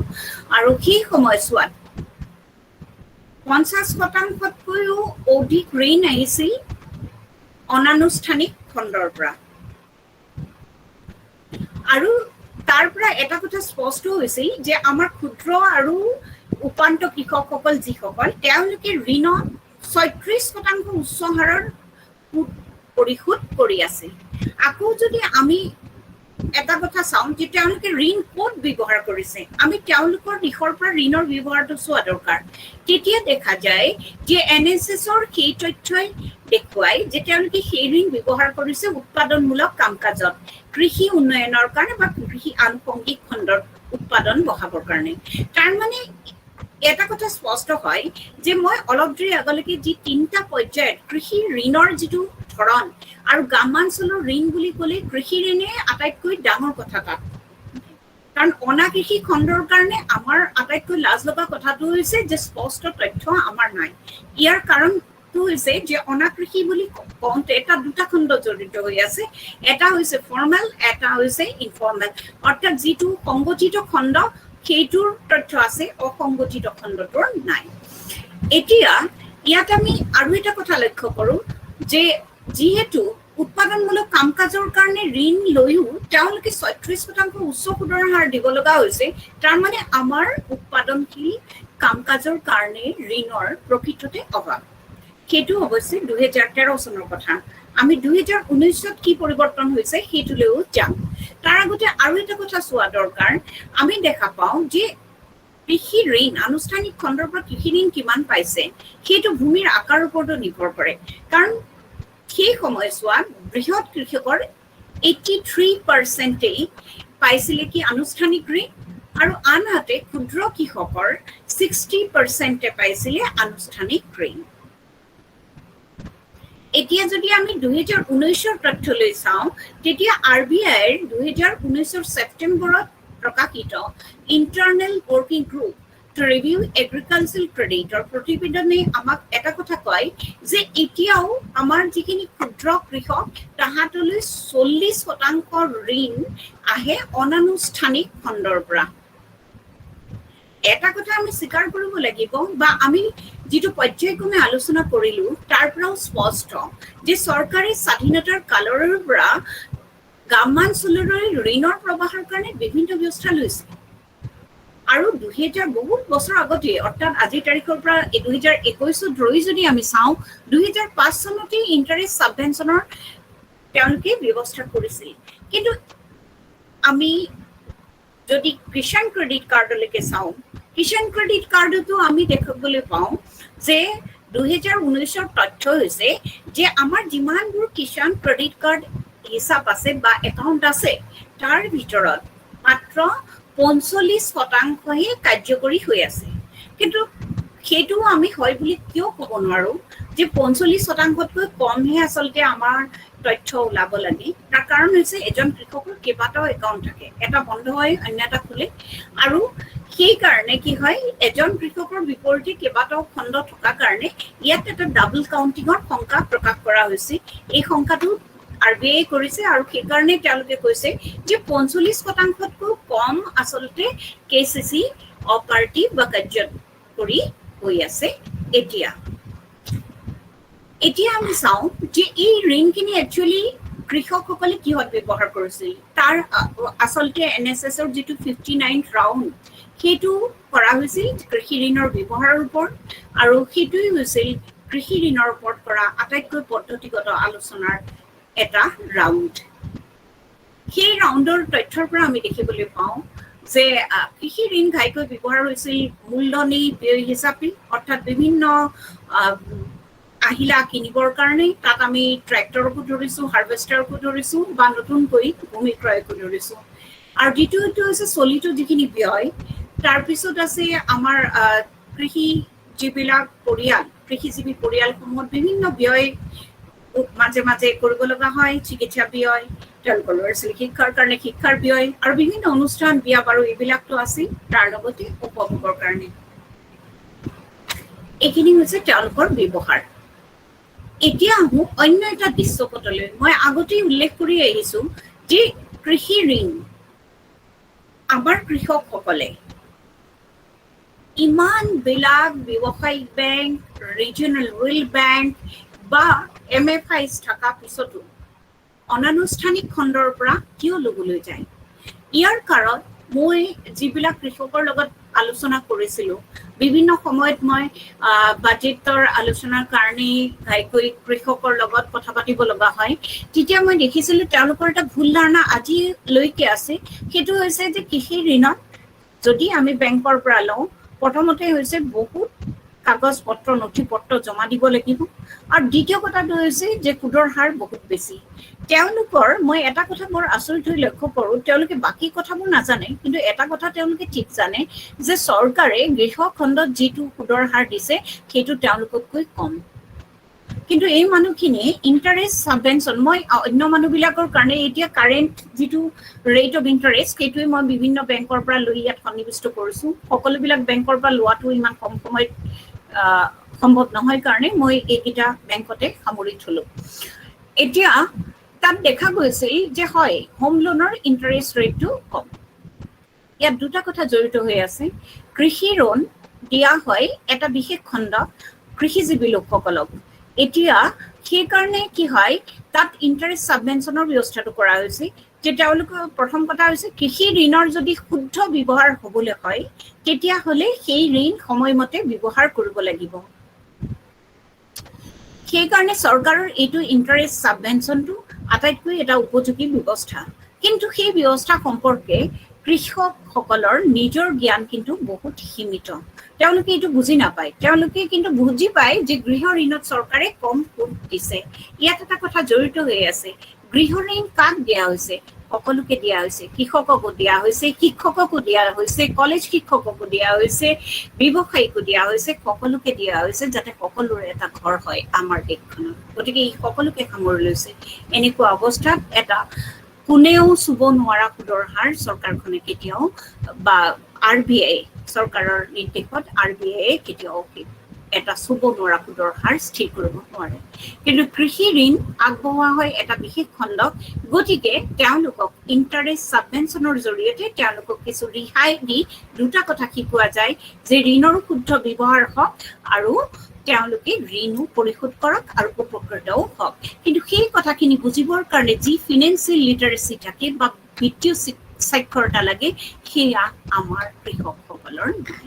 Speaker 3: আৰু সেই সময়ছোৱাত 50%তকৈও অধিক ঋণ আহিছিল অনানুষ্ঠানিক খণ্ডৰ পৰা। আৰু তাৰ পৰা এটা কথা স্পষ্ট হৈছিল যে আমাৰ ক্ষুদ্ৰ আৰু উপান্ত কৃষকসকল যিসকল, তেওঁলোকে ঋণত 36% উচ্চ হাৰৰ পৰিশোধ কৰি আছে। আকৌ যদি আমি এটা কথা চাওঁ যে তেওঁলোকে ঋণ ক'ত ব্যৱহাৰ কৰিছে, আমি তেওঁলোকৰ দিশৰ পৰা ঋণৰ ব্যৱহাৰটো চোৱা দৰকাৰ। তেতিয়া দেখা যায় যে NSS-ৰ সেই তথ্যই দেখুৱাই যে তেওঁলোকে সেই ঋণ ব্যৱহাৰ কৰিছে উৎপাদনমূলক কাম কাজত, কৃষি উন্নয়নৰ কাৰণে বা কৃষি আনুষংগিক খণ্ডৰ উৎপাদন বঢ়াবৰ কাৰণে। তাৰ মানে এটা কথা স্পষ্ট হয় যে মই অলপ দেৰি আগলৈকে যি 3টা পৰ্যায়ত কৃষি ঋণৰ যিটো ধৰণ, আৰু গ্ৰামাঞ্চলৰ ঋণ বুলি ক'লে কৃষি ঋণে আটাইতকৈ ডাঙৰ কথা তাত। কাৰণ অনা কৃষি খণ্ডৰ কাৰণে আমাৰ আটাইতকৈ লাজ লগা কথাটো হৈছে যে স্পষ্ট তথ্য আমাৰ নাই। ইয়াৰ কাৰণটো হৈছে যে অনা কৃষি বুলি কওঁতে এটা 2টা খণ্ড জড়িত হৈ আছে, এটা হৈছে ফৰ্মেল, এটা হৈছে ইনফৰ্মেল। অৰ্থাৎ যিটো সংগঠিত খণ্ড সেইটোৰ তথ্য আছে, অসংগঠিত খণ্ডটোৰ নাই। এতিয়া ইয়াত আমি আৰু এটা কথা লক্ষ্য কৰোঁ যে যিহেতু উৎপাদনমূলক কাম কাজৰ কাৰণে ঋণ লৈও তেওঁলোকে 36% উচ্চ সুদৰ হাৰ দিব লগা হৈছে, তাৰমানে আমাৰ উৎপাদনশীল কাম কাজৰ কাৰণে ঋণৰ প্ৰকৃততে অভাৱ। সেইটো অৱশ্যে 2013 চনৰ কথা। আমি 2019-ত কি পৰিৱৰ্তন হৈছে সেইটোলৈও যাম। তাৰ আগতে আৰু এটা কথা চোৱা দৰকাৰ, আমি দেখা পাওঁ যে কৃষি ঋণ আনুষ্ঠানিক খণ্ডৰ পৰা কৃষি ঋণ কিমান পাইছে সেইটো ভূমিৰ আকাৰৰ ওপৰতো নিৰ্ভৰ কৰে। কাৰণ সেই সময়ছোৱাত বৃহৎ কৃষকৰ 83%ই পাইছিলে কি আনুষ্ঠানিক ঋণ, আৰু আনহাতে ক্ষুদ্ৰ কৃষকৰ 60%-এ পাইছিলে আনুষ্ঠানিক ঋণ। এতিয়া যদি আমি 2019-ৰ তথ্যলৈ চাওঁ, তেতিয়া RBIৰ 2019-ৰ ছেপ্টেম্বৰত প্ৰকাশিত internal working group to review agricultural ক্ৰেডিটৰ প্ৰতিবেদনে আমাক এটা কথা কয় যে এতিয়াও আমাৰ যিখিনি ক্ষুদ্ৰ কৃষক তাহাঁতলৈ 40% ঋণ আহে অনানুষ্ঠানিক খণ্ডৰ পৰা। এটা কথা আমি স্বীকাৰ কৰিব লাগিব বা আমি যিটো পৰ্যায়ক্ৰমে আলোচনা কৰিলো তাৰ পৰাও স্পষ্ট যে চৰকাৰে স্বাধীনতাৰ কালৰ পৰা গ্ৰামাঞ্চললৈ ঋণৰ প্ৰৱাহৰ কাৰণে বিভিন্ন ব্যৱস্থা লৈছে। আৰু 2000 বহুত বছৰ আগতে, অৰ্থাৎ আজিৰ তাৰিখৰ পৰা 2021 ধৰি যদি আমি চাওঁ, 2005 চনতে ইণ্টাৰেষ্ট ছাবভেনচনৰ তেওঁলোকে ব্যৱস্থা কৰিছিল। কিন্তু আমি যদি কিষাণ ক্ৰেডিট কাৰ্ডলৈকে চাওঁ, কিষাণ ক্ৰেডিট কাৰ্ডতো আমি দেখিবলৈ পাওঁ যে 2019-ৰ তথ্য হৈছে যে আমাৰ যিমানবোৰ কিষাণ ক্ৰেডিট কাৰ্ড হিচাপ আছে বা একাউণ্ট আছে, তাৰ ভিতৰত মাত্ৰ 45%হে কাৰ্যকৰী হৈ আছে। কিন্তু সেইটো আমি হয় বুলি কিয় ক'ব নোৱাৰো যে যে 45%তকৈ কমহে আচলতে আমাৰ তথ্য ওলাব লাগে। তাৰ কাৰণ হৈছে এজন কৃষকৰ কেইবাটাও একাউণ্ট থাকে, এটা বন্ধ হয় অন্য এটা খোলে, আৰু সেই কাৰণে কি হয় এজন কৃষকৰ বিপৰীতে কেইবাটাও খণ্ড থকাৰ কাৰণে ইয়াত এটা ডাবল কাউণ্টিঙৰ শংকা প্ৰকাশ কৰা হৈছে। এই শংকাটো RBI কৰিছে আৰু সেইকাৰণে তেওঁলোকে কৈছে যে 45%তকৈ কম আচলতে KCC অপাৰেটিভ বা কাৰ্যকৰী হৈ আছে। এতিয়া আমি চাওঁ যে এই ঋণখিনি একচুৱেলি কৃষকসকলে কিহত ব্যৱহাৰ কৰিছিল। তাৰ আচলতে NSSৰ যিটো 59th ৰাউণ্ড সেইটো কৰা হৈছিল কৃষি ঋণৰ ব্যৱহাৰৰ ওপৰত, আৰু সেইটোৱেই হৈছিল কৃষি ঋণৰ ওপৰত কৰা আটাইতকৈ পদ্ধতিগত আলোচনাৰ এটা ৰাউণ্ড। সেই ৰাউণ্ডৰ তথ্যৰ পৰা আমি দেখিবলৈ পাওঁ যে কৃষি ঋণ ঘাইকৈ ব্যৱহাৰ হৈছিল মূলধনী ব্যয় হিচাপে, অৰ্থাৎ বিভিন্ন আহিলা কিনিবৰ কাৰণে। তাত আমি ট্ৰেক্টৰকো ধৰিছোঁ, হাৰ্ভেষ্টাৰকো ধৰিছোঁ, বা নতুনকৈ ভূমি ক্ৰয়কো ধৰিছোঁ। আৰু দ্বিতীয়টো হৈছে চলিত যিখিনি ব্যয়। তাৰপিছত আছে আমাৰ যিবিলাক পৰিয়াল, কৃষিজীৱী পৰিয়ালসমূহত বিভিন্ন ব্যয় মাজে মাজে কৰিব লগা হয়, চিকিৎসা ব্যয়, তেওঁলোকৰ ল'ৰা ছোৱালী শিক্ষাৰ কাৰণে শিক্ষাৰ ব্যয়, আৰু বিভিন্ন অনুষ্ঠান বিয়া বাৰু এইবিলাকতো আছে, তাৰ লগতে উপভোগৰ কাৰণে। এইখিনি হৈছে তেওঁলোকৰ ব্যৱহাৰ। এতিয়া আহোঁ অন্য এটা দৃশ্যপটলৈ। মই আগতেই উল্লেখ কৰি আহিছো যে কৃষি ঋণ আমাৰ কৃষকসকলে ইমানবিলাক ব্যৱসায়িক বেংক, ৰিজনেল ৰুৰেল বেংক বা MFIs থকা পিছতো অনানুষ্ঠানিক খণ্ডৰ পৰা কিয় ল'বলৈ যায়? ইয়াৰ কাৰণ মই যিবিলাক কৃষকৰ লগত আলোচনা কৰিছিলোঁ, বিভিন্ন সময়ত মই বাজেটৰ আলোচনাৰ কাৰণে ঘাইকৈ কৃষকৰ লগত কথা পাতিব লগা হয়, তেতিয়া মই দেখিছিলোঁ তেওঁলোকৰ এটা ভুল ধাৰণা আজিলৈকে আছে। সেইটো হৈছে যে কৃষি ঋণত যদি আমি বেংকৰ পৰা লওঁ, প্ৰথমতে হৈছে বহুত কাগজ পত্ৰ নথি পত্ৰ জমা দিব লাগিব, আৰু দ্বিতীয় কথাটো হৈছে যে সুদৰ হাৰ বহুত বেছি। তেওঁলোকৰ মই এটা কথা বৰ আচৰিত হৈ লক্ষ্য কৰোঁ, তেওঁলোকে বাকী কথাবোৰ নাজানে, কিন্তু এটা কথা তেওঁলোকে ঠিক জানে যে চৰকাৰে গৃহ খণ্ডত যিটো সুদৰ হাৰ দিছে সেইটো তেওঁলোকতকৈ কম। কিন্তু এই মানুহখিনিয়ে ইণ্টাৰেষ্ট ছাবভেনশ্যন, মই অন্য মানুহবিলাকৰ কাৰণে এতিয়া কাৰেণ্ট যিটো ৰেট অফ ইণ্টাৰেষ্ট সেইটোৱে মই বিভিন্ন বেংকৰ পৰা লৈ ইয়াত সন্নিৱিষ্ট কৰিছোঁ। সকলোবিলাক বেংকৰ পৰা লোৱাটো ইমান কম সময়ত সম্ভৱ নহয় কাৰণে মই এইকেইটা বেংকতে সামৰি থলোঁ। এতিয়া তাত দেখা গৈছিল যে হয়, হোম লোনৰ ইণ্টাৰেষ্ট ৰেটটো কম। ইয়াত দুটা কথা জড়িত হৈ আছে। কৃষি ঋণ দিয়া হয় এটা বিশেষ খণ্ড কৃষিজীৱী লোকসকলক। এতিয়া সেইকাৰণে কি হয়, তাত ইণ্টাৰেষ্ট ছাবভেনশ্যনৰ ব্যৱস্থাটো কৰা হৈছে যে তেওঁলোকৰ প্ৰথম কথা হৈছে কৃষি ঋণৰ যদি শুদ্ধ ব্যৱহাৰ হ'বলৈ হয় তেতিয়াহ'লে সেই ঋণ সময়মতে ব্যৱহাৰ কৰিব লাগিব। সেইকাৰণে চৰকাৰৰ এইটো ইণ্টাৰেষ্ট ছাবভেনশ্যনটো আটাইতকৈ এটা উপযোগী ব্যৱস্থা। কিন্তু সেই ব্যৱস্থা সম্পৰ্কে কৃষকসকলৰ নিজৰ জ্ঞান কিন্তু বহুত সীমিত। তেওঁলোকে এইটো বুজি নাপায়। তেওঁলোকে কিন্তু বুজি পায় যে গৃহ ঋণত চৰকাৰে কম সুদ দিছে। ইয়াত এটা কথা জড়িত হৈ আছে, গৃহ ঋণ কাক দিয়া হৈছে? সকলোকে দিয়া হৈছে। কৃষককো দিয়া হৈছে, শিক্ষককো দিয়া হৈছে, কলেজ শিক্ষককো দিয়া হৈছে, ব্যৱসায়ীকো দিয়া হৈছে, সকলোকে দিয়া হৈছে যাতে সকলোৰে এটা ঘৰ হয় আমাৰ দেশখনত। গতিকে এই সকলোকে সামৰি লৈছে। এনেকুৱা অৱস্থাত এটা কোনেও চুব নোৱাৰা সুদৰ হাৰ চৰকাৰখনে কেতিয়াও, বা RBI চৰকাৰৰ নিৰ্দেশত RBI কেতিয়াও এটা চুব নোৱাৰা সুদৰ হাৰ স্থিৰ কৰিব নোৱাৰে। কিন্তু কৃষি ঋণ আগবঢ়োৱা হয় এটা বিশেষ খণ্ডক, গতিকে তেওঁলোকক ইণ্টাৰেষ্ট ছাবভেনশ্যনৰ জৰিয়তে তেওঁলোকক কিছু ৰেহাই দি দুটা কথা শিকোৱা যায় যে ঋণৰো শুদ্ধ ব্যৱহাৰ হওক আৰু তেওঁলোকে ঋণো পৰিশোধ কৰক আৰু উপকৃতও হওক। কিন্তু সেই কথাখিনি বুজিবৰ কাৰণে যি ফিনেন্সিয়েল লিটাৰেচি থাকে বা বিত্তীয় সাক্ষৰতা লাগে সেয়া আমাৰ কৃষকসকলৰ নাই।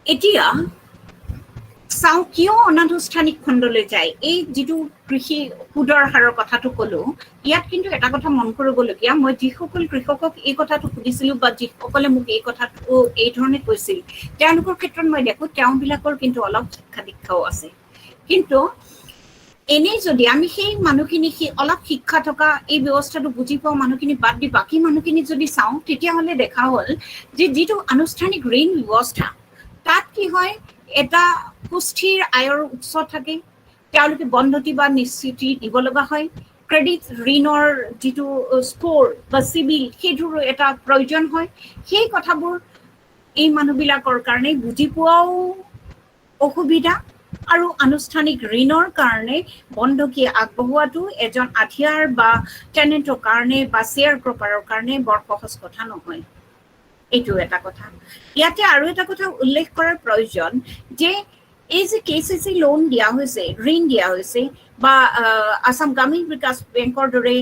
Speaker 3: এতিয়া চাওঁ কিয় অনানুষ্ঠানিক খণ্ডলৈ যায়। এই যিটো কৃষি সুদৰ হাৰৰ কথাটো ক'লো, ইয়াত কিন্তু এটা কথা মন কৰিবলগীয়া, মই যিসকল কৃষকক এই কথাটো সুধিছিলোঁ বা যিসকলে মোক এই কথাটো এই ধৰণে কৈছিল, তেওঁলোকৰ ক্ষেত্ৰত মই দেখোঁ তেওঁবিলাকৰ কিন্তু অলপ শিক্ষা দীক্ষাও আছে। কিন্তু এনেই যদি আমি সেই মানুহখিনি অলপ শিক্ষা থকা এই ব্যৱস্থাটো বুজি পোৱা মানুহখিনি বাদ দি বাকী মানুহখিনি যদি চাওঁ, তেতিয়াহ'লে দেখা হ'ল যে যিটো আনুষ্ঠানিক ঋণ ব্যৱস্থা তাত কি হয়, এটা সুস্থিৰ আয়ৰ উৎস থাকে তেওঁলোকে বন্ধতি বা নিশ্চিতি দিব লগা হয় ক্ৰেডিট ঋণৰ যিটো স্ক'ৰ বা চিভিল সেইটোৰো এটা প্ৰয়োজন হয় সেই কথাবোৰ এই মানুহবিলাকৰ কাৰণে বুজি পোৱাও অসুবিধা আৰু আনুষ্ঠানিক ঋণৰ কাৰণে বন্ধকী আগবঢ়োৱাটো এজন আঠিয়াৰ বা টেনেণ্টৰ কাৰণে বা শ্বেয়াৰ ক্ৰপাৰৰ কাৰণে বৰ সহজ কথা নহয় এইটো এটা কথা ইয়াতে আৰু এটা কথা উল্লেখ কৰাৰ প্ৰয়োজন যে এই যে কেচিচি লোন দিয়া হৈছে ঋণ দিয়া হৈছে বা আসাম গ্ৰামীণ বিকাশ বেংকৰ দৰে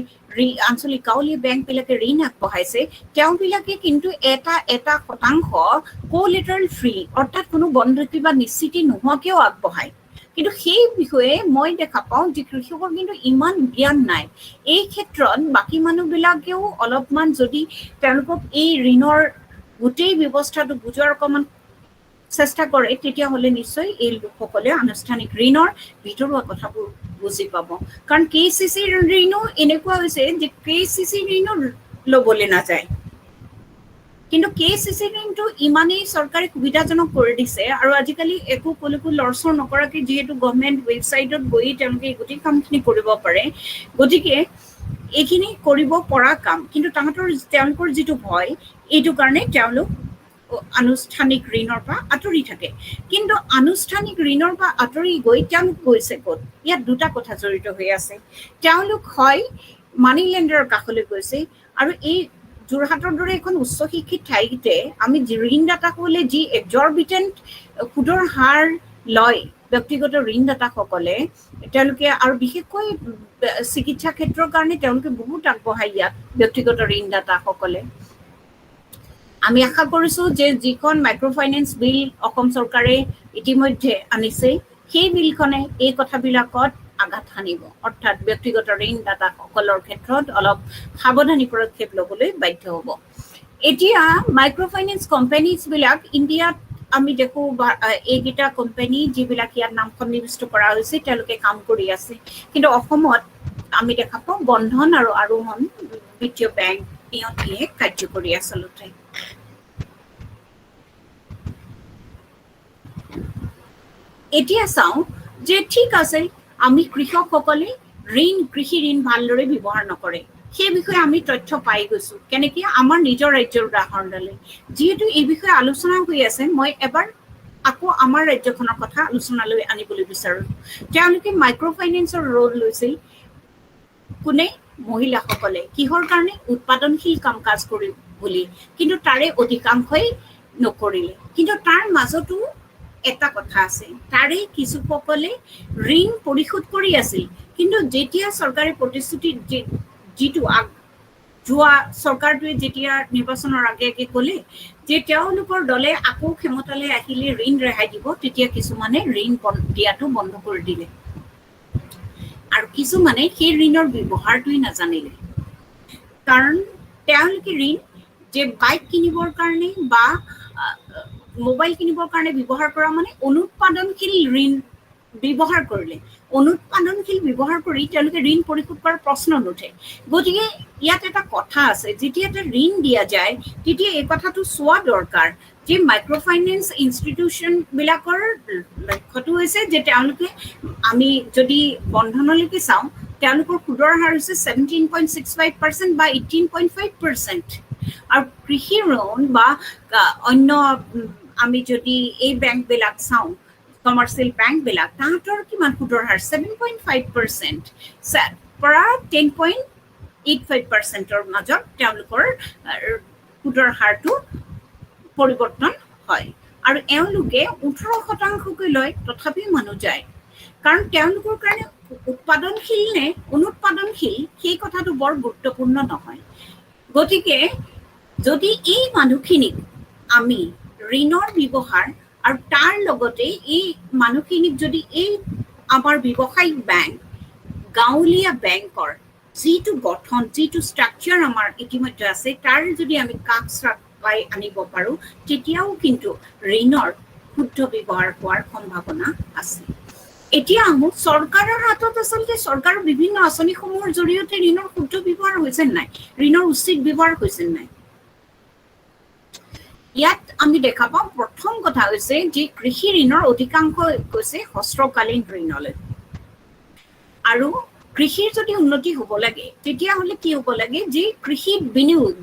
Speaker 3: আঞ্চলিক গাঁৱলীয়া বেংকবিলাকে ঋণ আগবঢ়াইছে তেওঁবিলাকে কিন্তু এটা শতাংশ কোলেটাৰেল ফ্ৰী অৰ্থাৎ কোনো বন্ধকী বা নিশ্চিতি নোহোৱাকেও আগবঢ়ায় কিন্তু সেই বিষয়ে মই দেখা পাওঁ যে কৃষকৰ কিন্তু ইমান জ্ঞান নাই এই ক্ষেত্ৰত বাকী মানুহবিলাকেও অলপমান যদি তেওঁলোকক এই ঋণৰ গোটেই ব্যৱস্থাটো বুজোৱাৰ অকণমান চেষ্টা কৰে তেতিয়াহ'লে নিশ্চয় এই লোকসকলে আনুষ্ঠানিক ঋণৰ ভিতৰুৱা কথাবোৰ বুজি পাব কাৰণ কেচিচি ঋণো এনেকুৱা হৈছে যে কেচিচি ঋণো ল'বলৈ নাযায় কিন্তু কেচিচি ঋণটো ইমানেই চৰকাৰে সুবিধাজনক কৰি দিছে আৰু আজিকালি একো কলৈকো লৰচৰ নকৰাকৈ যিহেতু গভৰ্ণমেণ্ট ৱেবছাইটত গৈ তেওঁলোকে গোটেই কামখিনি কৰিব পাৰে গতিকে এইখিনি কৰিব পৰা কাম কিন্তু তেওঁলোকৰ যিটো ভয় এইটো কাৰণে তেওঁলোক আনুষ্ঠানিক ঋণৰ পৰা আঁতৰি থাকে কিন্তু আনুষ্ঠানিক ঋণৰ পৰা আঁতৰি গৈ তেওঁলোক গৈছে ক'ত ইয়াত দুটা কথা জড়িত হৈ আছে তেওঁলোক হয় মানি লেণ্ডাৰৰ কাষলৈ গৈছে আৰু এই যোৰহাটৰ দৰে এখন উচ্চ শিক্ষিত ঠাইতে আমি ঋণদাতাসকলে যি এক্সৰবিটেণ্ট সুদৰ হাৰ লয় ব্যক্তিগত ঋণদাতাসকলে তেওঁলোকে আৰু বিশেষকৈ চিকিৎসা ক্ষেত্ৰৰ কাৰণে তেওঁলোকে বহুত আগবঢ়ায় ইয়াত ব্যক্তিগত ঋণদাতাসকলে আমি আশা কৰিছো যে যিখন মাইক্ৰ' ফাইনেন্স বিল অসম চৰকাৰে ইতিমধ্যে আনিছে সেই বিলখনে এই কথাবিলাকত আঘাত সানিব অৰ্থাৎ ব্যক্তিগত ঋণদাতাসকলৰ ক্ষেত্ৰত অলপ সাৱধানী পদক্ষেপ ল'বলৈ বাধ্য হ'ব এতিয়া মাইক্ৰ' ফাইনেন্স কোম্পানীজবিলাক ইণ্ডিয়াত আমি দেখো এইকেইটা কোম্পানী যিবিলাক ইয়াত নাম সন্নিৱিষ্ট কৰা হৈছে তেওঁলোকে কাম কৰি আছে কিন্তু অসমত আমি দেখা পাওঁ বন্ধন আৰু আৰোহণ বিত্তীয় বেংক ইহঁতিয়ে কাৰ্য কৰি আচলতে এতিয়া চাওঁ যে ঠিক আছে আমি কৃষকসকলে কৃষি ঋণ ভালদৰে ব্যৱহাৰ নকৰে সেই বিষয়ে আমি তথ্য পাই গৈছো কেনেকৈ আমাৰ নিজৰ ৰাজ্যৰ উদাহৰণলৈ যিহেতু এই বিষয়ে আলোচনা হৈ আছে মই এবাৰ আকৌ আমাৰ ৰাজ্যখনৰ কথা আলোচনালৈ আনিবলৈ বিচাৰোঁ তেওঁলোকে মাইক্ৰ' ফাইনেন্সৰ ৰোল লৈছিল কোনে মহিলাসকলে কিহৰ কাৰণে উৎপাদনশীল কাম কাজ কৰি বুলি কিন্তু তাৰে অধিকাংশই নকৰিলে কিন্তু তাৰ মাজতো এটা কথা আছে তাৰে কিছুসকলে ঋণ পৰিশোধ কৰি আছিল কিন্তু যেতিয়া চৰকাৰে প্ৰতিশ্ৰুতি যিটো যোৱা চৰকাৰটোৱে যেতিয়া নিৰ্বাচনৰ আগে আগে ক'লে যে তেওঁলোকৰ দলে আকৌ ক্ষমতালৈ আহিলে ঋণ ৰেহাই দিব তেতিয়া কিছুমানে ঋণ দিয়াটো বন্ধ কৰি দিলে আৰু কিছুমানে সেই ঋণৰ ব্যৱহাৰটোৱে নাজানিলে কাৰণ তেওঁলোকে ঋণ যে বাইক কিনিবৰ কাৰণে বা মোবাইল কিনিবৰ কাৰণে ব্যৱহাৰ কৰা মানে অনুৎপাদনশীল ঋণ ব্যৱহাৰ কৰিলে অনুৎপাদনশীল ব্যৱহাৰ কৰি তেওঁলোকে ঋণ পৰিশোধ কৰাৰ প্ৰশ্ন নুঠে গতিকে ইয়াত এটা কথা আছে যেতিয়া এটা ঋণ দিয়া যায় তেতিয়া এই কথাটো চোৱা দৰকাৰ যে মাইক্ৰ' ফাইনেন্স ইনষ্টিটিউশ্যনবিলাকৰ লক্ষ্যটো হৈছে যে তেওঁলোকে আমি যদি বন্ধনলৈকে চাওঁ তেওঁলোকৰ সুদৰ হাৰ হৈছে 17.65% বা 18.5% আৰু কৃষি ঋণ বা অন্য আমি যদি এই বেংকবিলাক চাওঁ কমাৰ্চিয়েল বেংকবিলাক তাহাঁতৰ কিমান সুদৰ হাৰ 7.5% পৰা 10.85%ৰ মাজত তেওঁলোকৰ সুদৰ হাৰটো পৰিৱৰ্তন হয় আৰু এওঁলোকে 18% লয় তথাপিও মানুহ যায় কাৰণ তেওঁলোকৰ কাৰণে উৎপাদনশীল নে অনুৎপাদনশীল সেই কথাটো বৰ গুৰুত্বপূৰ্ণ নহয় গতিকে যদি এই মানুহখিনিক আমি ঋণৰ ব্যৱহাৰ আৰু তাৰ লগতে এই মানুহখিনিক যদি এই আমাৰ ব্যৱসায়িক বেংক গাঁৱলীয়া বেংকৰ যিটো গঠন যিটো ষ্ট্ৰাকচাৰ আমাৰ ইতিমধ্যে আছে তাৰ যদি আমি কাষ চাপাই আনিব পাৰোঁ তেতিয়াও কিন্তু ঋণৰ শুদ্ধ ব্যৱহাৰ হোৱাৰ সম্ভাৱনা আছে এতিয়া আহোঁ চৰকাৰৰ হাতত আচলতে চৰকাৰৰ বিভিন্ন আঁচনিসমূহৰ জৰিয়তে ঋণৰ শুদ্ধ ব্যৱহাৰ হৈছে নাই ঋণৰ উচিত ব্যৱহাৰ হৈছে নাই ইয়াত আমি দেখা পাওঁ প্ৰথম কথা হৈছে যে কৃষি ঋণৰ অধিকাংশ গৈছে হ্ৰস্বকালীন ঋণলৈ আৰু কৃষিৰ যদি উন্নতি হ'ব লাগে তেতিয়াহ'লে কি হ'ব লাগে যে কৃষিত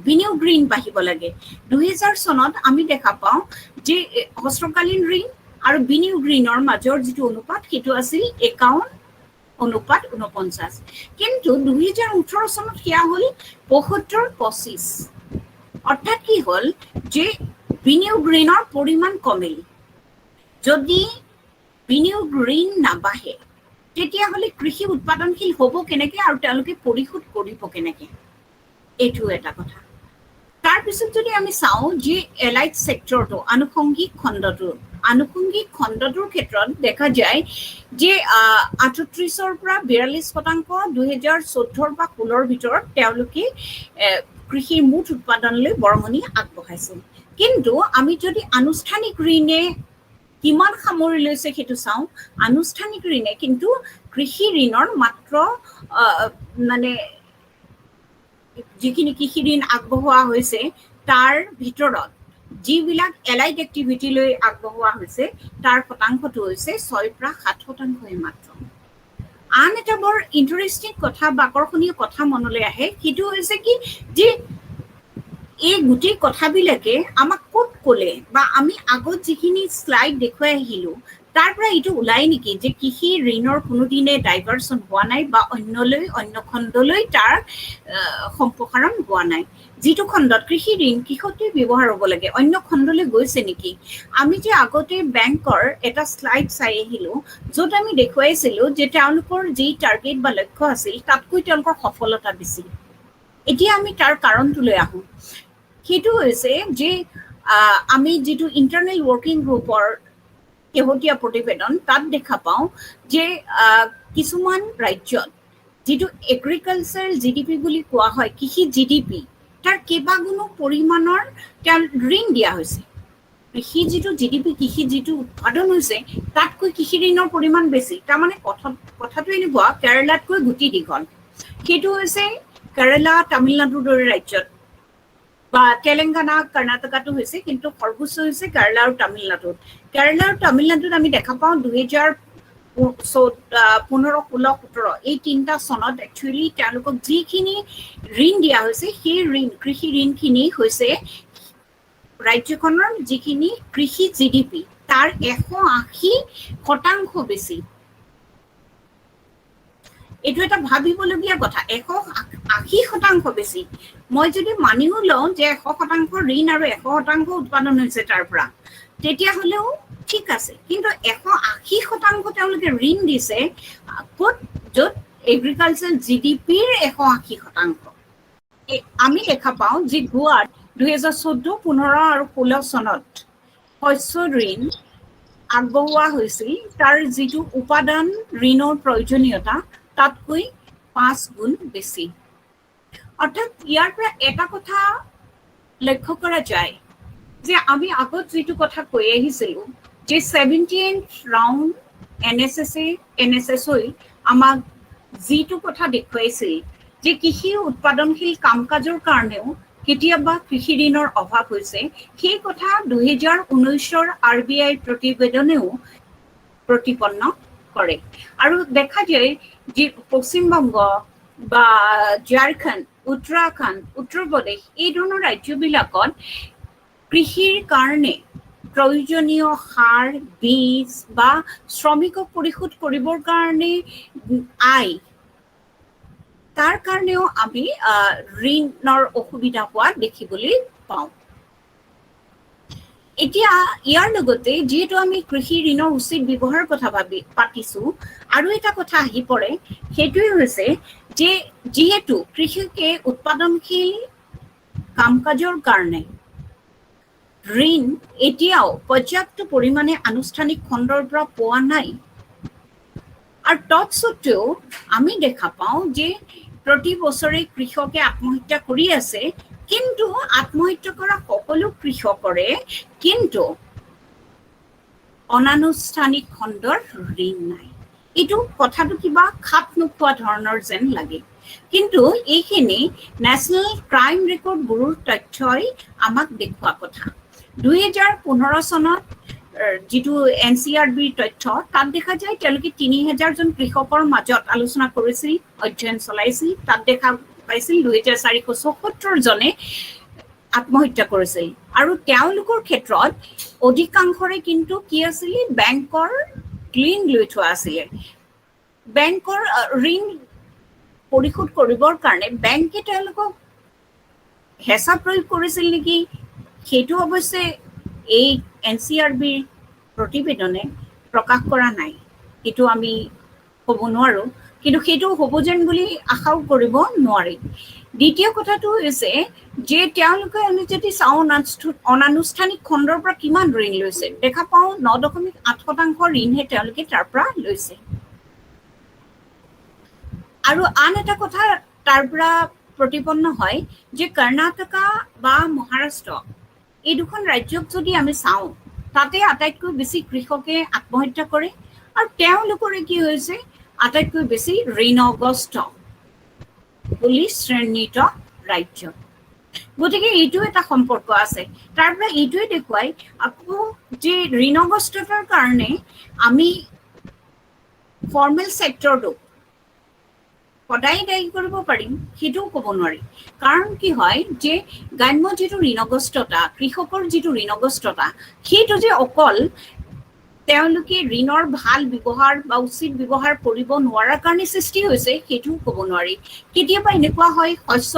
Speaker 3: বিনিয়োগ ঋণ বাঢ়িব লাগে 2000 চনত আমি দেখা পাওঁ যে হ্ৰস্বকালীন ঋণ আৰু বিনিয়োগ ঋণৰ মাজৰ যিটো অনুপাত সেইটো আছিল 51:49 কিন্তু 2018 চনত সেয়া হ'ল 75:25 অৰ্থাৎ কি হ'ল যে বিনিয়োগ ঋণৰ পৰিমাণ কমিল যদি বিনিয়োগ ঋণ নাবাঢ়ে তেতিয়াহ'লে কৃষি উৎপাদনশীল হ'ব কেনেকৈ আৰু তেওঁলোকে পৰিশোধ কৰিব কেনেকৈ এইটো এটা কথা তাৰপিছত যদি আমি চাওঁ যে এলাইড ছেক্টৰটো আনুষংগিক খণ্ডটোৰ ক্ষেত্ৰত দেখা যায় যে 38ৰ পৰা 42% 2014 বা 16ৰ ভিতৰত তেওঁলোকে কৃষিৰ মুঠ উৎপাদনলৈ বৰঙণি আগবঢ়াইছিল কিন্তু আমি যদি আনুষ্ঠানিক ঋণে কিমান সামৰি লৈছে সেইটো চাওঁ আনুষ্ঠানিক ঋণে কিন্তু কৃষি ঋণৰ মাত্ৰ মানে যিখিনি কৃষি ঋণ আগবঢ়োৱা হৈছে তাৰ ভিতৰত যিবিলাক এলাইড এক্টিভিটিলৈ আগবঢ়োৱা হৈছে তাৰ শতাংশটো হৈছে 6-7% মাত্ৰ আন এটা বৰ ইণ্টাৰেষ্টিং কথা বা আকৰ্ষণীয় কথা মনলৈ আহে সেইটো হৈছে কি যে এই গোটেই কথাবিলাকে আমাক ক'ত ক'লে বা আমি আগত যিখিনি শ্লাইড দেখুৱাই আহিলোঁ তাৰ পৰা এইটো ওলাই নেকি যে কৃষি ঋণৰ কোনোদিনে ডাইভাৰ্চন হোৱা নাই বা অন্য খণ্ডলৈ তাৰ সম্প্ৰসাৰণ হোৱা নাই যিটো খণ্ডত কৃষি ঋণ কিহতে ব্যৱহাৰ হ'ব লাগে অন্য খণ্ডলৈ গৈছে নেকি আমি যে আগতে বেংকৰ এটা শ্লাইড চাই আহিলোঁ য'ত আমি দেখুৱাইছিলোঁ যে তেওঁলোকৰ যি টাৰ্গেট বা লক্ষ্য আছিল তাতকৈ তেওঁলোকৰ সফলতা বেছি এতিয়া আমি তাৰ কাৰণটোলৈ আহোঁ সেইটো হৈছে যে আমি যিটো ইণ্টাৰনেল ৱৰ্কিং গ্ৰুপৰ শেহতীয়া প্ৰতিবেদন তাত দেখা পাওঁ যে কিছুমান ৰাজ্যত যিটো এগ্ৰিকালচাৰ জিডিপি বুলি কোৱা হয় কৃষি জিডিপি তাৰ কেইবাগুণো পৰিমাণৰ ঋণ দিয়া হৈছে কৃষি যিটো জিডিপি কৃষি যিটো উৎপাদন হৈছে তাতকৈ কৃষি ঋণৰ পৰিমাণ বেছি তাৰমানে কথাটো এনেকুৱা কেৰালাতকৈ গুটি দীঘল সেইটো হৈছে কেৰালা তামিলনাডুৰ দৰে ৰাজ্যত বা তেলেংগানা কৰ্ণাটকাটো হৈছে কিন্তু সৰ্বোচ্চ হৈছে কেৰালা আৰু তামিলনাডুত আমি দেখা পাওঁ 2015-16-17 এই তিনিটা চনত একচুৱেলি তেওঁলোকক যিখিনি ঋণ দিয়া হৈছে সেই কৃষি ঋণখিনি হৈছে ৰাজ্যখনৰ যিখিনি কৃষি জিডিপি তাৰ 180% বেছি এইটো এটা ভাবিবলগীয়া কথা 180% বেছি মই যদি মানিও লওঁ যে 100% ঋণ আৰু 100% উৎপাদন হৈছে তাৰ পৰা তেতিয়াহ'লেও ঠিক আছে কিন্তু 180% তেওঁলোকে ঋণ দিছে ক'ত য'ত এগ্ৰিকালচাৰ জিডিপিৰ 180% আমি দেখা পাওঁ যে গোৱাত 2014, 15 আৰু 16 চনত শস্য ঋণ আগবঢ়োৱা হৈছিল তাৰ যিটো উপাদান ঋণৰ প্ৰয়োজনীয়তা তাতকৈ 5 গুণ বেছি অৰ্থাৎ ইয়াৰ পৰা এটা কথা লক্ষ্য কৰা যায় যে আমি আগত যিটো কথা কৈ আহিছিলোঁ যে 78th ৰাউণ্ড NSSOই আমাক যিটো কথা দেখুৱাইছিল যে কৃষি উৎপাদনশীল কাম কাজৰ কাৰণেও কেতিয়াবা কৃষি ঋণৰ অভাৱ হৈছে সেই কথা 2019ৰ RBI প্ৰতিবেদনেও প্ৰতিপন্ন কৰে আৰু দেখা যায় যে পশ্চিমবংগ বা ঝাৰখণ্ড উত্তৰাখণ্ড উত্তৰ প্ৰদেশ এই ধৰণৰ ৰাজ্যবিলাকত কৃষিৰ কাৰণে প্ৰয়োজনীয় সাৰ বীজ বা শ্ৰমিকক পৰিশোধ কৰিবৰ কাৰণে তাৰ কাৰণেও আমি ঋণৰ অসুবিধা হোৱা দেখিবলৈ পাওঁ এতিয়া ইয়াৰ লগতে যিহেতু আমি কৃষি ঋণৰ উচিত ব্যৱহাৰৰ কথা পাতিছোঁ আৰু এটা কথা আহি পৰে সেইটোৱে হৈছে যে যিহেতু কৃষিকে উৎপাদনশীল কাম কাজৰ কাৰণে ঋণ এতিয়াও পৰ্যাপ্ত পৰিমাণে আনুষ্ঠানিক খণ্ডৰ পৰা পোৱা নাই আৰু তৎসত্ত্বেও আমি দেখা পাওঁ যে প্ৰতি বছৰে কৃষকে আত্মহত্যা কৰি আছে কিন্তু আত্মহত্যা কৰা সকলো কৃষকৰে কিন্তু অনানুষ্ঠানিক খণ্ডৰ ঋণ নাই এইটো কথাটো কিবা খাপ নোখোৱা ধৰণৰ যেন লাগে কিন্তু এইখিনি নেশ্যনেল ক্ৰাইম ৰেকৰ্ড ব্যুৰোৰ তথ্যই আমাক দেখুওৱা কথা 2015 চনত যিটো NCRBৰ তথ্য তাত দেখা যায় তেওঁলোকে 3000 জন কৃষকৰ মাজত আলোচনা কৰিছিল, অধ্যয়ন চলাইছিল। তাত দেখা পাইছিল 2474 জনে আত্মহত্যা কৰিছিল আৰু তেওঁলোকৰ ক্ষেত্ৰত অধিকাংশৰে কিন্তু কি আছিল, বেংকৰ ঋণ লৈ থোৱা আছিলে। বেংকৰ ঋণ পৰিশোধ কৰিবৰ কাৰণে বেংকে তেওঁলোকক হেঁচা প্ৰয়োগ কৰিছিল নেকি, সেইটো অৱশ্যে এই NCRBৰ প্ৰতিবেদনে প্ৰকাশ কৰা নাই, সেইটো আমি ক'ব নোৱাৰো, কিন্তু সেইটো হ'ব যেন বুলি আশাও কৰিব নোৱাৰি। দ্বিতীয় কথাটো হৈছে যে তেওঁলোকে আমি যদি চাওঁ অনানুষ্ঠানিক খণ্ডৰ পৰা কিমান ঋণ লৈছে, দেখা পাওঁ 9.8% ঋণহে তেওঁলোকে তাৰ পৰা লৈছে। আৰু আন এটা কথা তাৰ পৰা প্ৰতিপন্ন হয় যে কৰ্ণাটকা বা মহাৰাষ্ট্ৰ এই দুখন ৰাজ্যক যদি আমি চাওঁ, তাতে আটাইতকৈ বেছি কৃষকে আত্মহত্যা কৰে আৰু তেওঁলোকৰে কি হৈছে আটাইতকৈ বেছি ঋণগ্ৰস্ত বুলি চিহ্নিত ৰাজ্য। গতিকে এইটো এটা সম্পৰ্ক আছে। তাৰ পৰা এইটোৱে দেখুৱাই আকৌ যে ঋণগ্ৰস্ততাৰ কাৰণে আমি ফৰ্মেল ছেক্টৰটোক সদায় দায়ী কৰিব পাৰিম সেইটোও ক'ব নোৱাৰি। কাৰণ কি হয় যে গ্ৰাম্য যিটো ঋণগ্ৰস্ততা, কৃষকৰ যিটো ঋণগ্ৰস্ততা, সেইটো যে অকল তেওঁলোকে ঋণৰ ভাল ব্যৱহাৰ বা উচিত ব্যৱহাৰ কৰিব নোৱাৰাৰ কাৰণে সৃষ্টি হৈছে সেইটোও ক'ব নোৱাৰি। কেতিয়াবা এনেকুৱা হয় শস্য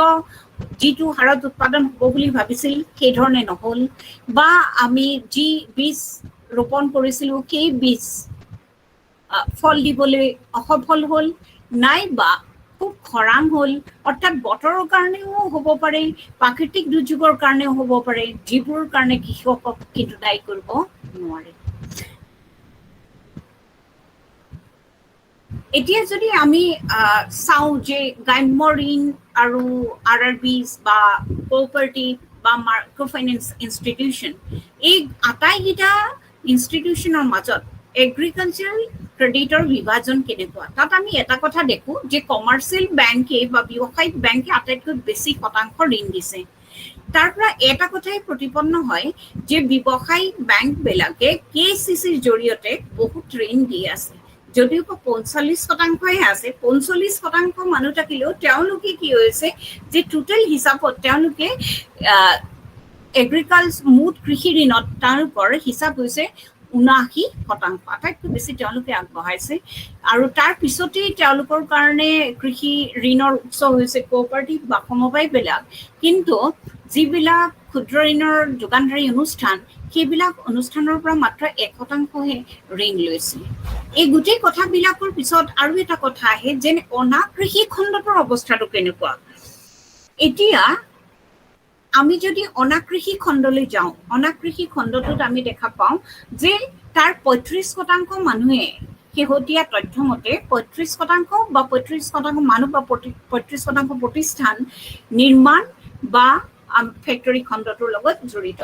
Speaker 3: যিটো হাৰত উৎপাদন হ'ব বুলি ভাবিছিল সেই ধৰণে নহ'ল, বা আমি যি বীজ ৰোপণ কৰিছিলোঁ সেই বীজ ফল দিবলৈ অসফল হ'ল, নাইবা খুব খৰাং হ'ল, অৰ্থাৎ বতৰৰ কাৰণেও হ'ব পাৰে, প্ৰাকৃতিক দুৰ্যোগৰ কাৰণেও হ'ব পাৰে, যিবোৰৰ কাৰণে কৃষকক কিন্তু দায়ী কৰিব নোৱাৰে। এতিয়া যদি আমি চাওঁ যে গ্ৰাম্য ঋণ আৰু RRBs বা কোঅপাৰেটিভ বা মাইক্ৰ' ফাইনেন্স ইনষ্টিটিউশ্যন, এই আটাইকেইটা ইনষ্টিটিউশ্যনৰ মাজত এগ্ৰিকালচাৰেল ক্ৰেডিটৰ বিভাজন কেনেকুৱা, তাত আমি এটা কথা দেখো যে কমাৰ্চিয়েল বেংকে বা ব্যৱসায়িক বেংকে আটাইতকৈ বেছি শতাংশ ঋণ দিছে। তাৰ পৰা এটা কথাই প্ৰতিপন্ন হয় যে ব্যৱসায়িক বেংকবিলাকে KCCৰ জৰিয়তে বহুত ঋণ দি আছে। যদিও 45%হে আছে, 45% মানুহ থাকিলেও তেওঁলোকে কি হৈছে যে টোটেল হিচাপত তেওঁলোকে মুঠ কৃষি ঋণত তেওঁলোকৰ হিচাপ হৈছে 79%, আটাইতকৈ বেছি তেওঁলোকে আগবঢ়াইছে। আৰু তাৰ পিছতেই তেওঁলোকৰ কাৰণে কৃষি ঋণৰ উৎস হৈছে কোঅপাৰেটিভ বা সমবায়বিলাক। কিন্তু যিবিলাক ক্ষুদ্ৰ ঋণৰ যোগানধাৰী অনুষ্ঠান, সেইবিলাক অনুষ্ঠানৰ পৰা মাত্ৰ 1%হে ঋণ লৈছিল। এই গোটেই কথাবিলাকৰ পিছত আৰু এটা কথা আহে যে অনাকৃষি খণ্ডটোৰ অৱস্থাটো কেনেকুৱা। এতিয়া আমি যদি অনাকৃষি খণ্ডলৈ যাওঁ, অনাকৃষি খণ্ডটোত আমি দেখা পাওঁ যে তাৰ 35% মানুহে শেহতীয়া তথ্য মতে 35% বা 35% মানুহ বা 35% প্ৰতিষ্ঠান নিৰ্মাণ বা ফেক্টৰী খণ্ডটোৰ লগত জড়িত।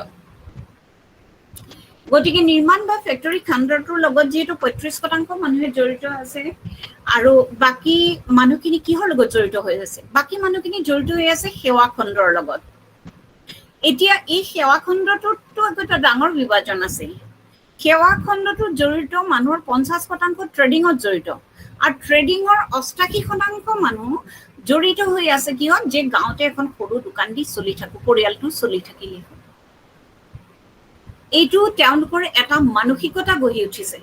Speaker 3: গতিকে নিৰ্মাণ বা ফেক্টৰী খণ্ডটোৰ লগত যিহেতু 35% মানুহে জড়িত আছে, আৰু বাকী মানুহখিনি কিহৰ লগত জড়িত হৈ আছে? বাকী মানুহখিনি জড়িত হৈ আছে সেৱা খণ্ডৰ লগত। এতিয়া এই সেৱা খণ্ডটোতো এটা ডাঙৰ বিভাজন আছে। সেৱা খণ্ডটোত জড়িত মানুহৰ 50% ট্ৰেডিঙত জড়িত, আৰু ট্ৰেডিঙৰ 88% মানুহ জড়িত হৈ আছে কিহত? যে গাঁৱতে এখন সৰু দোকান দি চলি থাকো, পৰিয়ালটো চলি থাকিলে। এইটো তেওঁলোকৰ এটা মানসিকতা গঢ়ি উঠিছে।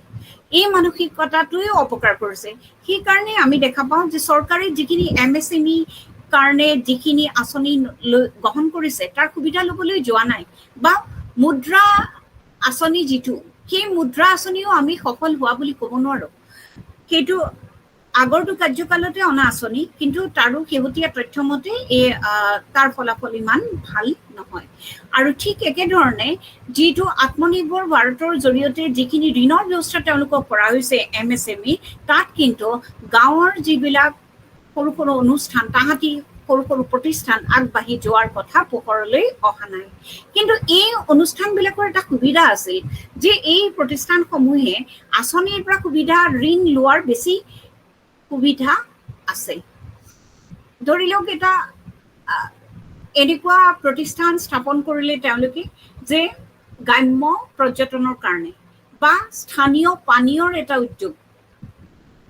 Speaker 3: এই মানসিকতাটোৱে অপকাৰ কৰিছে। সেইকাৰণে আমি দেখা পাওঁ যে চৰকাৰে যিখিনি MSME কাৰণে যিখিনি আঁচনি গ্ৰহণ কৰিছে তাৰ সুবিধা ল'বলৈ যোৱা নাই, বা মুদ্ৰা আঁচনি যিটো, সেই মুদ্ৰা আঁচনিও আমি সফল হোৱা বুলি ক'ব নোৱাৰো। সেইটো আগৰটো কাৰ্যকালতে অনা আঁচনি, কিন্তু তাৰো শেহতীয়া তথ্য মতে তাৰ ফলাফল ইমান ভাল নহয়। আৰু ঠিক একেধৰণে যিটো আত্মনিৰ্ভৰ ভাৰতৰ জৰিয়তে যিখিনি ঋণৰ ব্যৱস্থা তেওঁলোকক কৰা হৈছে MSME, তাত কিন্তু গাঁৱৰ যিবিলাক সৰু সৰু অনুষ্ঠান, তাহাঁতি সৰু সৰু প্ৰতিষ্ঠান আগবাঢ়ি যোৱাৰ কথা পোহৰলৈ অহা নাই। কিন্তু এই অনুষ্ঠানবিলাকৰ এটা সুবিধা আছিল যে এই প্ৰতিষ্ঠানসমূহে আঁচনিৰ পৰা সুবিধা, ঋণ লোৱাৰ বেছি সুবিধা আছে। ধৰি লওক এটা এনেকুৱা প্ৰতিষ্ঠান স্থাপন কৰিলে তেওঁলোকে যে গ্ৰাম্য পৰ্যটনৰ কাৰণে বা স্থানীয় পানীয়ৰ এটা উদ্যোগ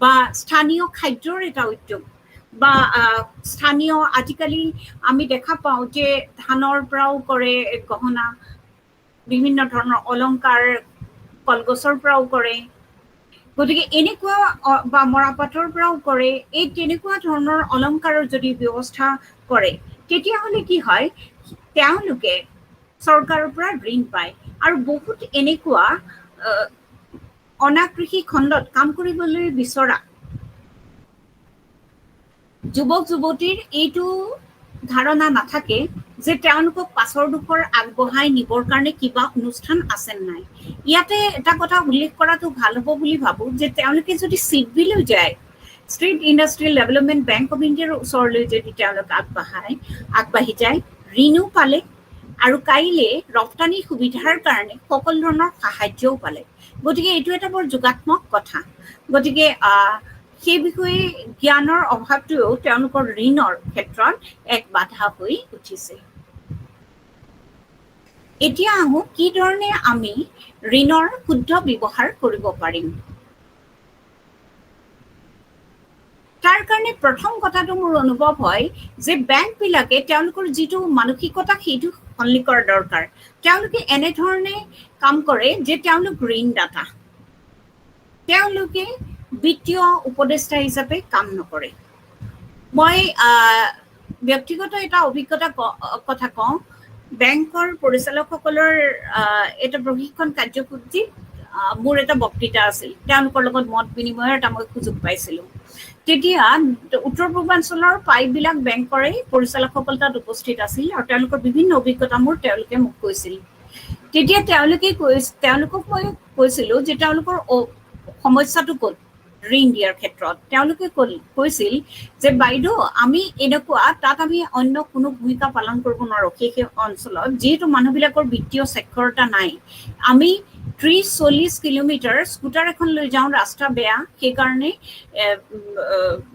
Speaker 3: বা স্থানীয় খাদ্যৰ এটা উদ্যোগ বা স্থানীয় আজিকালি আমি দেখা পাওঁ যে ধানৰ পৰাও কৰে গহনা, বিভিন্ন ধৰণৰ অলংকাৰ কলগছৰ পৰাও কৰে, গতিকে এনেকুৱা বা মৰাপাটৰ পৰাও কৰে, এই তেনেকুৱা ধৰণৰ অলংকাৰৰ যদি ব্যৱস্থা কৰে তেতিয়াহ'লে কি হয়, তেওঁলোকে চৰকাৰৰ পৰা ঋণ পায় আৰু বহুত এনেকুৱা অনাকৃষি খণ্ডত কাম কৰিবলৈ বিচৰা যুৱক যুৱতীৰ এইটো ধাৰণা নাথাকে যে তেওঁলোকক পাছৰ ডোখৰ আগবঢ়াই নিবৰ কাৰণে কিবা অনুষ্ঠান আছে নাই। ইয়াতে এটা কথা উল্লেখ কৰাটো ভাল হ'ব বুলি ভাবোঁ যে তেওঁলোকে যদি চিডবিলৈ যায়, street industrial development bank of ইণ্ডিয়াৰ ওচৰলৈ যদি তেওঁলোক আগবাঢ়ি যায়, ঋণো পালে আৰু কাইলৈ ৰপ্তানি সুবিধাৰ কাৰণে সকলো ধৰণৰ সাহায্যও পালে। গতিকে এইটো এটা বৰ যোগাত্মক কথা। গতিকে সেই বিষয়ে জ্ঞানৰ অভাৱটোৱেও তেওঁলোকৰ ঋণৰ ক্ষেত্ৰত এক বাধা হৈ উঠিছে। এতিয়া আহোঁ কি ধৰণে আমি ঋণৰ শুদ্ধ ব্যৱহাৰ কৰিব পাৰিম। তাৰ কাৰণে প্ৰথম কথাটো মোৰ অনুভৱ হয় যে বেংকবিলাকে তেওঁলোকৰ যিটো মানসিকতা সেইটো সলনি কৰা দৰকাৰ। তেওঁলোকে এনেধৰণে কাম কৰে যে তেওঁলোক ঋণদাতা, তেওঁলোকে বিত্তীয় উপদেষ্টা হিচাপে কাম নকৰে। মই ব্যক্তিগত এটা অভিজ্ঞতা কথা কওঁ, বেংকৰ পৰিচালকসকলৰ এটা প্ৰশিক্ষণ কাৰ্যসূচীত মোৰ এটা বক্তৃতা আছিল, তেওঁলোকৰ লগত মত বিনিময়ৰ এটা মই সুযোগ পাইছিলোঁ। তেতিয়া উত্তৰ পূৰ্বাঞ্চলৰ প্ৰায়বিলাক বেংকৰে পৰিচালকসকল তাত উপস্থিত আছিল আৰু তেওঁলোকৰ বিভিন্ন অভিজ্ঞতা তেওঁলোকে মোক কৈছিল। তেতিয়া তেওঁলোকক মই কৈছিলোঁ যে তেওঁলোকৰ সমস্যাটো ক'ত ঋণ দিয়াৰ ক্ষেত্ৰত। তেওঁলোকে কৈছিল যে বাইদেউ আমি এনেকুৱা তাত আমি অন্য কোনো ভূমিকা পালন কৰিব নোৱাৰোঁ সেই অঞ্চলত, যিহেতু মানুহবিলাকৰ বিত্তীয় সাক্ষৰতা নাই। আমি 30-40 কিলোমিটাৰ স্কুটাৰ এখন লৈ যাওঁ, ৰাস্তা বেয়া, সেইকাৰণে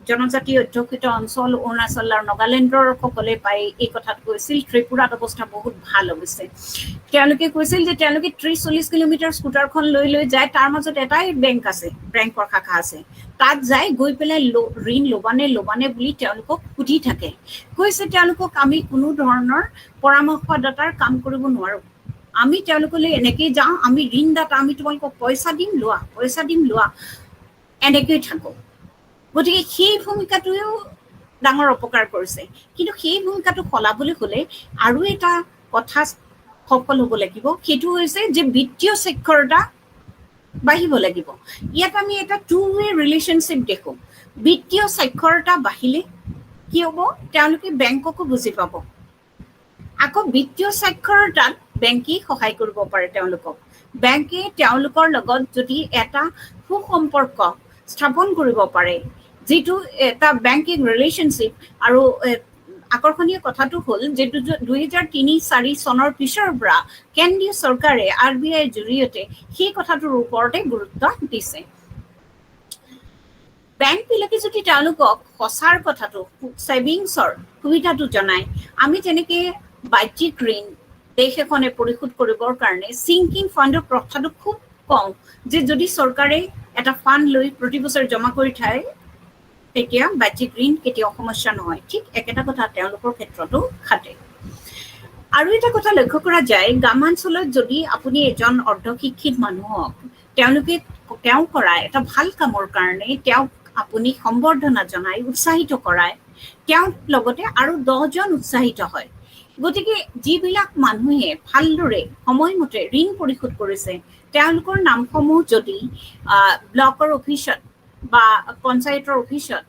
Speaker 3: জনজাতি অধ্যুষিত অঞ্চল অৰুণাচল আৰু নাগালেণ্ডৰ সকলে পাই এই কথাটো কৈছিল। ত্ৰিপুৰাত অৱস্থা বহুত ভাল অৱশ্যে। তেওঁলোকে কৈছিল যে তেওঁলোকে 30-40 কিলোমিটাৰ স্কুটাৰখন লৈ যায়, তাৰ মাজত এটাই বেংক আছে, বেংকৰ শাখা আছে, তাত যায় গৈ পেলাই ঋণ ল'বানে বুলি তেওঁলোকক সুধি থাকে। কৈছে তেওঁলোকক আমি কোনো ধৰণৰ পৰামৰ্শদাতাৰ কাম কৰিব নোৱাৰোঁ, আমি তেওঁলোকলৈ এনেকেই যাওঁ, আমি ঋণদাতা, আমি তোমালোকক পইচা দিম লোৱা এনেকৈ থাকোঁ। গতিকে সেই ভূমিকাটোৱেও ডাঙৰ অপকাৰ কৰিছে। কিন্তু সেই ভূমিকাটো সলাবলৈ হ'লে আৰু এটা কথা সফল হ'ব লাগিব, সেইটো হৈছে যে বিত্তীয় সাক্ষৰতা বাঢ়িব লাগিব। ইয়াত আমি এটা টু-ৱে ৰিলেশ্যনশ্বিপ দেখোঁ। বিত্তীয় সাক্ষৰতা বাঢ়িলে কি হ'ব, তেওঁলোকে বেংককো বুজি পাব। আকৌ বিত্তীয় সাক্ষৰতাত বেংকেই সহায় কৰিব পাৰে তেওঁলোকক। বেংকে তেওঁলোকৰ লগত যদি এটা সুসম্পৰ্ক স্থাপন কৰিব পাৰে, যিটো এটা বেংকিং ৰিলেশ্যনশ্বিপ, আৰু আকৰ্ষণীয় কথাটো হ'ল যে 2003-4 চনৰ পিছৰ পৰা কেন্দ্ৰীয় চৰকাৰে RBIৰ জৰিয়তে সেই কথাটোৰ ওপৰতে গুৰুত্ব দিছে। বেংকবিলাকে যদি তেওঁলোকক সঁচাৰ কথাটো ছেভিংছৰ সুবিধাটো জনায়, আমি যেনেকৈ বাহ্যিক ঋণ দেশ এখনে পৰিশোধ কৰিবৰ কাৰণে ছিংকিং ফাণ্ডৰ প্ৰথাটো খুব কম, যে যদি চৰকাৰে এটা ফাণ্ড লৈ প্ৰতি বছৰ জমা কৰি থয় তেতিয়া বাহ্যিক ঋণ কেতিয়াও সমস্যা নহয়। ঠিক একেটা কথা তেওঁলোকৰ ক্ষেত্ৰতো খাটে। আৰু এটা কথা লক্ষ্য কৰা যায়, গ্ৰামাঞ্চলত যদি আপুনি এজন অৰ্ধশিক্ষিত মানুহক তেওঁ কৰা এটা ভাল কামৰ কাৰণে তেওঁক আপুনি সম্বৰ্ধনা জনাই উৎসাহিত কৰায়, তেওঁৰ লগতে আৰু 10জন উৎসাহিত হয়। গতিকে যিবিলাক মানুহে ভালদৰে সময়মতে ঋণ পৰিশোধ কৰিছে, তেওঁলোকৰ নামসমূহ যদি ব্লকৰ অফিচত বা পঞ্চায়তৰ অফিচত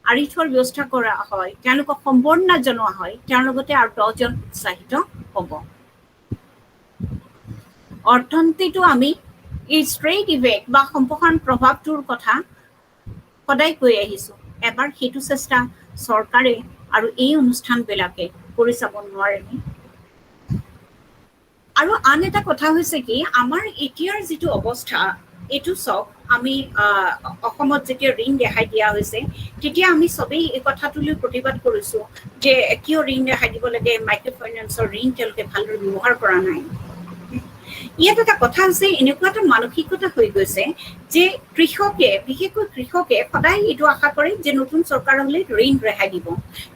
Speaker 3: আঁৰি থোৱাৰ ব্যৱস্থা কৰা হয়, তেওঁলোকক সম্বৰ্ধনা জনোৱা হয়, তেওঁৰ লগতে আৰু 10জন উৎসাহিত হ'ব। অৰ্থনীতিটো আমি এই ষ্ট্ৰেইট ইফেক্ট বা সম্প্ৰসাৰণ প্ৰভাৱটোৰ কথা সদায় কৈ আহিছোঁ। এবাৰ সেইটো চেষ্টা চৰকাৰে আৰু এই অনুষ্ঠানবিলাকে কৰি চাব নোৱাৰেনে? আৰু আন এটা কথা হৈছে কি, আমাৰ এতিয়াৰ যিটো অৱস্থা, এইটো চাওক, আমি অসমত যেতিয়া ঋণ ৰেহাই দিয়া হৈছে, তেতিয়া আমি চবেই এই কথাটোলৈ প্ৰতিবাদ কৰিছোঁ যে কিয় ঋণ ৰেহাই দিব লাগে, মাইক্ৰ' ফাইনেন্সৰ ঋণ তেওঁলোকে ভালদৰে ব্যৱহাৰ কৰা নাই। ইয়াত এটা কথা আছে, এনেকুৱা এটা মানসিকতা হৈ গৈছে যে কৃষকে, বিশেষকৈ কৃষকে সদায় এইটো আশা কৰে যে নতুন চৰকাৰ হ'লে ঋণ ৰেহাই দিব।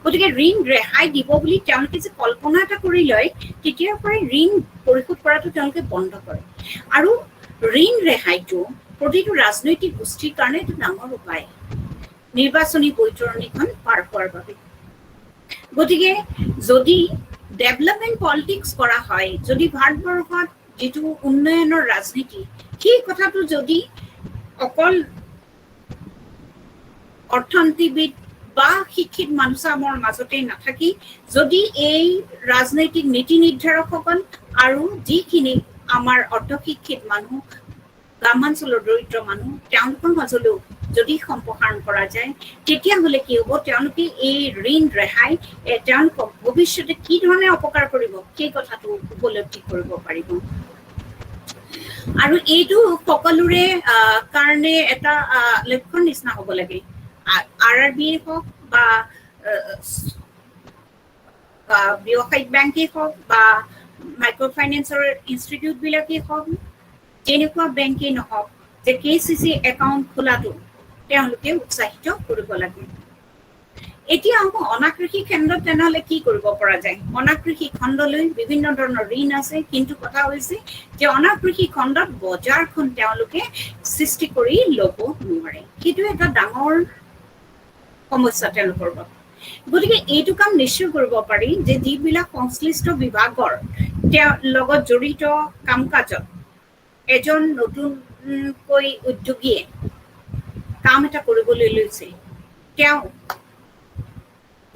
Speaker 3: গতিকে ঋণ ৰেহাই দিব বুলি তেওঁলোকে যে কল্পনা এটা কৰি লয়, তেতিয়াৰ পৰাই ঋণ পৰিশোধ কৰাটো তেওঁলোকে বন্ধ কৰে। আৰু ঋণ ৰেহাইটো প্ৰতিটো ৰাজনৈতিক গোষ্ঠীৰ কাৰণে এটা ডাঙৰ উপায় নিৰ্বাচনী বৈতৰণিখন পাৰ হোৱাৰ বাবে। গতিকে যদি ডেভেলপমেণ্ট পলিটিক্স কৰা হয়, যদি ভাৰতবৰ্ষত যিটো উন্নয়নৰ ৰাজনীতি, সেই কথাটো যদি অকল অৰ্থনীতিবিদ বা শিক্ষিত মানুহৰ মাজতে নাথাকি যদি এই ৰাজনৈতিক নীতি নিৰ্ধাৰকসকল আৰু যিখিনি আমাৰ অৰ্ধশিক্ষিত মানুহ, গ্ৰামাঞ্চলৰ দৰিদ্ৰ মানুহ, তেওঁলোকৰ মাজলৈও যদি সম্প্ৰসাৰণ কৰা যায়, তেতিয়াহ'লে কি হ'ব, তেওঁলোকে এই ঋণ ৰেহাই তেওঁলোকক ভৱিষ্যতে কি ধৰণে অপকাৰ কৰিব সেই কথাটো উপলব্ধি কৰিব পাৰিব। আৰু এইটো সকলোৰে কাৰণে এটা লক্ষ্যৰ নিচিনা হ'ব লাগে। RRB হওক বা ব্যৱসায়িক বেংকেই হওক বা মাইক্ৰ' ফাইনেন্সৰ ইনষ্টিটিউটবিলাকেই হওক, যেনেকুৱা বেংকেই নহওক, যে KCC একাউণ্ট খোলাটো তেওঁলোকে উৎসাহিত কৰিব লাগে। এতিয়া আকৌ অনাকৃষি খণ্ডত তেনেহ'লে কি কৰিব পৰা যায়? অনাকৃষি খণ্ডলৈ বিভিন্ন ধৰণৰ ঋণ আছে, কিন্তু কথা হৈছে যে অনাকৃষি খণ্ডত বজাৰখন তেওঁলোকে সৃষ্টি কৰি ল'ব নোৱাৰে। সেইটো এটা ডাঙৰ সমস্যা তেওঁলোকৰ বাবে। গতিকে এইটো কাম নিশ্চয় কৰিব পাৰি যে যিবিলাক সংশ্লিষ্ট বিভাগৰ লগত জড়িত কাম কাজত এজন নতুনকৈ উদ্যোগীয়ে কাম এটা কৰিবলৈ লৈছে, তেওঁ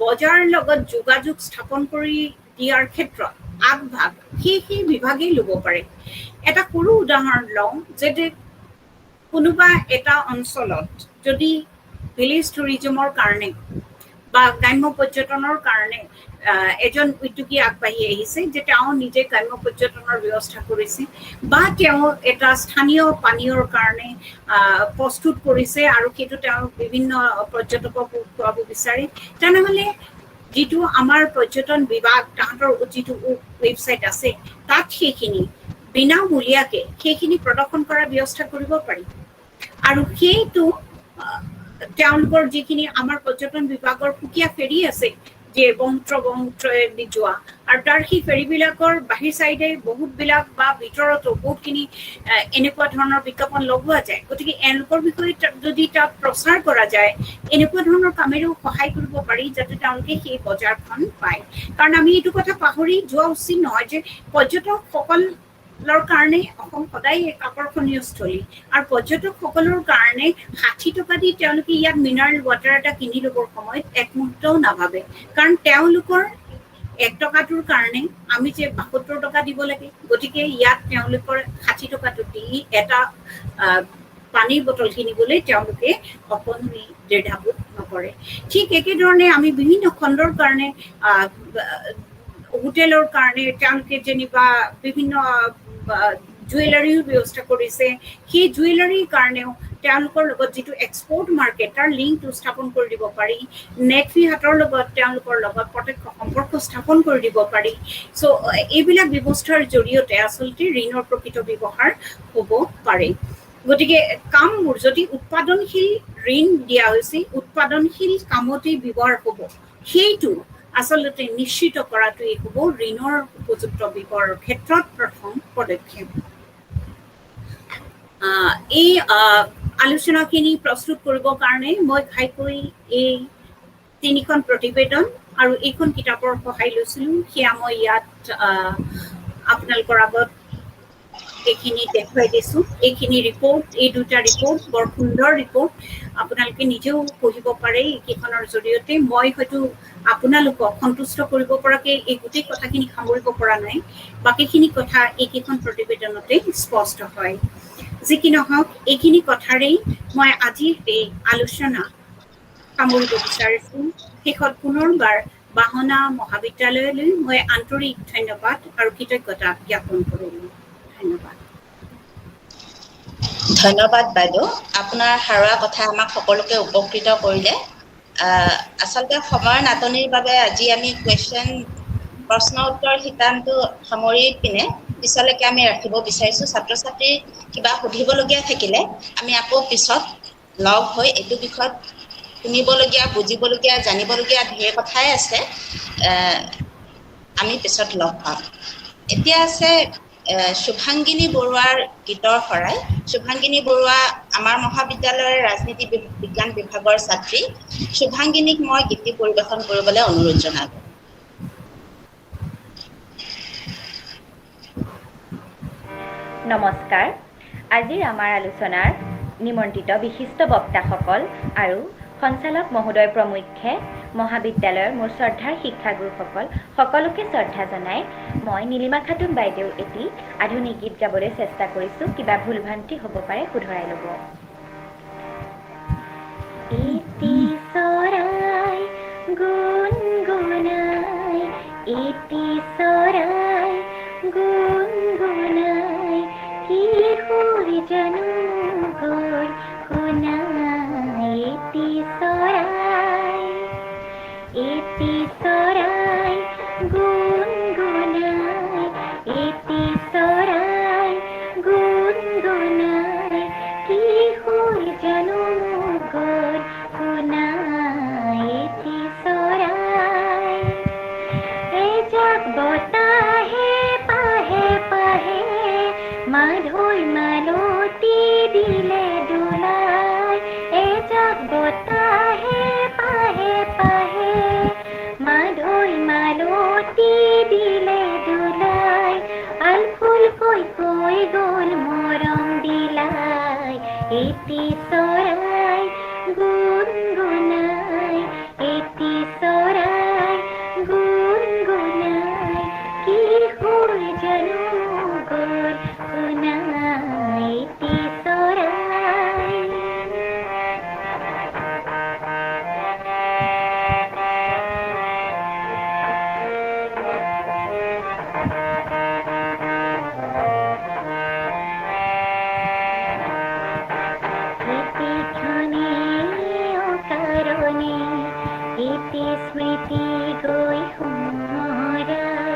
Speaker 3: বজাৰৰ লগত যোগাযোগ স্থাপন কৰি দিয়াৰ ক্ষেত্ৰত আগভাগ সেই বিভাগেই ল'ব পাৰে। এটা সৰু উদাহৰণ লওঁ, যে কোনোবা এটা অঞ্চলত যদি ভিলেজ টুৰিজমৰ কাৰণে বা গ্ৰাম্য পৰ্যটনৰ কাৰণে এজন উদ্যোগী আগবাঢ়ি আহিছে, যে তেওঁ নিজে গ্ৰাম্য পৰ্যটনৰ ব্যৱস্থা কৰিছে বা তেওঁ এটা স্থানীয় পানীয়ৰ কাৰণে প্ৰস্তুত কৰিছে আৰু সেইটো তেওঁ বিভিন্ন পৰ্যটকক খুৱাব বিচাৰে, তেনেহ'লে যিটো আমাৰ পৰ্যটন বিভাগ তাহাঁতৰ যিটো ৱেবছাইট আছে, তাত সেইখিনি বিনামূলীয়াকৈ সেইখিনি প্ৰদৰ্শন কৰাৰ ব্যৱস্থা কৰিব পাৰি। আৰু সেইটো তেওঁলোকৰ যিখিনি আমাৰ পৰ্যটন বিভাগৰ সুকীয়া ফেৰী আছে, যে ব্ৰহ্মপুত্ৰদি যোৱা, আৰু তাৰ সেই ফেৰীবিলাকৰ বাহিৰ চাইডে বহুতবিলাক বা ভিতৰতো বহুতখিনি এনেকুৱা ধৰণৰ বিজ্ঞাপন লগোৱা যায়। গতিকে এওঁলোকৰ বিষয়ে যদি তাত প্ৰচাৰ কৰা যায়, এনেকুৱা ধৰণৰ কামেৰেও সহায় কৰিব পাৰি যাতে তেওঁলোকে সেই বজাৰখন পায়। কাৰণ আমি এইটো কথা পাহৰি যোৱা উচিত নহয় যে পৰ্যটকসকলৰ কাৰণে অসম সদায় এক আকৰ্ষণীয় স্থলী, আৰু পৰ্যটকসকলৰ কাৰণে 60 টকা দি তেওঁলোকে ইয়াত মিনাৰেল ৱাটাৰ এটা কিনি ল'বৰ সময়ত এক মুহূৰ্তও নাভাবে। কাৰণ তেওঁলোকৰ 1 টকাটোৰ কাৰণে আমি যে 72 টকা দিব লাগে, গতিকে ইয়াত তেওঁলোকৰ 60 টকাটো দি এটা পানীৰ বটল কিনিবলৈ তেওঁলোকে অকণো দ্বিধাবোধ নকৰে। ঠিক একেধৰণে আমি বিভিন্ন খণ্ডৰ কাৰণে হোটেলৰ কাৰণে তেওঁলোকে যেনিবা বিভিন্ন জুৱেলাৰীৰ ব্যৱস্থা কৰিছে, সেই জুৱেলাৰীৰ কাৰণেও তেওঁলোকৰ লগত যিটো এক্সপৰ্ট মাৰ্কেট তাৰ লিংকটো স্থাপন কৰি দিব পাৰি। নেটফি হাটৰ লগত তেওঁলোকৰ লগত প্ৰত্যক্ষ সম্পৰ্ক স্থাপন কৰি দিব পাৰি। চ' এইবিলাক ব্যৱস্থাৰ জৰিয়তে আচলতে ঋণৰ প্ৰকৃত ব্যৱহাৰ হ'ব পাৰে। গতিকে কামবোৰ যদি উৎপাদনশীল ঋণ দিয়া হৈছে, উৎপাদনশীল কামতেই ব্যৱহাৰ হ'ব, সেইটো আচলতে নিশ্চিত কৰাটোৱেই হ'ব ঋণৰ উপযুক্ত ব্যৱহাৰৰ ক্ষেত্ৰত প্ৰথম পদক্ষেপ। এই আলোচনাখিনি প্ৰস্তুত কৰিবৰ কাৰণে মই ঘাইকৈ এই 3খন প্ৰতিবেদন আৰু এইখন কিতাপৰ সহায় লৈছিলোঁ। সেয়া মই ইয়াত আপোনালোকৰ আগত এইখিনি দেখুৱাই দিছোঁ। এইখিনি ৰিপৰ্ট, এই 2টা ৰিপৰ্ট বৰ সুন্দৰ ৰিপৰ্ট, আপোনালোকে নিজেও পঢ়িব পাৰে এইকেইখনৰ জৰিয়তে। মই হয়তো আপোনালোকক সন্তুষ্ট কৰিব পৰাকৈ এই গোটেই কথাখিনি সামৰিব পৰা নাই, বাকীখিনি কথা এইকেইখন প্ৰতিবেদনতে স্পষ্ট হয়। যি কি নহওক, এইখিনি কথাৰেই মই আজিৰ এই আলোচনা সামৰিব বিচাৰিছোঁ। শেষত পুনৰবাৰ বাহনা মহাবিদ্যালয়লৈ মই আন্তৰিক ধন্যবাদ আৰু কৃতজ্ঞতা জ্ঞাপন কৰিলোঁ। ধন্যবাদ।
Speaker 2: ধন্যবাদ বাইদেউ, আপোনাৰ সাৰুৱা কথা আমাক সকলোকে উপকৃত কৰিলে। আচলতে সময়ৰ নাটনিৰ বাবে আজি আমি প্ৰশ্ন উত্তৰ শিতানটো সামৰি পিনে পিছলৈকে আমি ৰাখিব বিচাৰিছোঁ। ছাত্ৰ ছাত্ৰীৰ কিবা সুধিবলগীয়া থাকিলে আমি আকৌ পিছত লগ হৈ এইটো বিষয়ত শুনিবলগীয়া, বুজিবলগীয়া, জানিবলগীয়া ঢেৰ কথাই আছে, আমি পিছত লগ পাম। এতিয়া আছে শুভাংগিনী বৰুৱাৰ গীতৰ শৰাই। শুভাংগিনী বৰুৱা আমাৰ মহাবিদ্যালয়ৰ ৰাজনীতি বিজ্ঞান বিভাগৰ ছাত্ৰী। শুভাংগিনীক মই গীতি পৰিৱেশন কৰিবলৈ অনুৰোধ জনালোঁ।
Speaker 4: নমস্কাৰ। আজিৰ আমাৰ আলোচনাৰ নিমন্ত্ৰিত বিশিষ্ট বক্তাসকল আৰু সঞ্চালক মহোদয় প্ৰমুখ্যে মহাবিদ্যালয়ৰ মোৰ শ্ৰদ্ধাৰ শিক্ষাগুৰুসকল সকলোকে শ্ৰদ্ধা জনাই মই নীলিমা খাতুন বাইদেউ এটি আধুনিক গীত গাবলৈ চেষ্টা কৰিছোঁ। কিবা ভুলভ্ৰান্তি হ'ব পাৰে, শুধৰাই ল'ব। এটি চৰাই গুণগুণাই, এটি চৰাই গুণগুণাই, কিশোৰ জানো গৈ শুনাই। এটি চৰাই, এটি চৰাই গুণগুণাই, এটি চৰাই গুণগুণাই, কিশোৰ জানো গৈ শুনাই। এটি চৰাই, এজাক বতাহে পাহে পাহে মাধৈ মালতী দিলে দোলাই। এজাক বতাহে পাহে পাহে মাধৈ মালতী দিলে দোলাই। আলফুল কৈ কৈ গ'ল মৰম দিলাই। এটি চৰাই গুণগুণাই, এটি চৰাই গুণগুণাই, কিশোৰ জানো গ'ল শুনাই। এটি চৰাই, এটি ক্ষণে অকাৰণে, এটি স্মৃতি গৈ সোঁৱৰাই।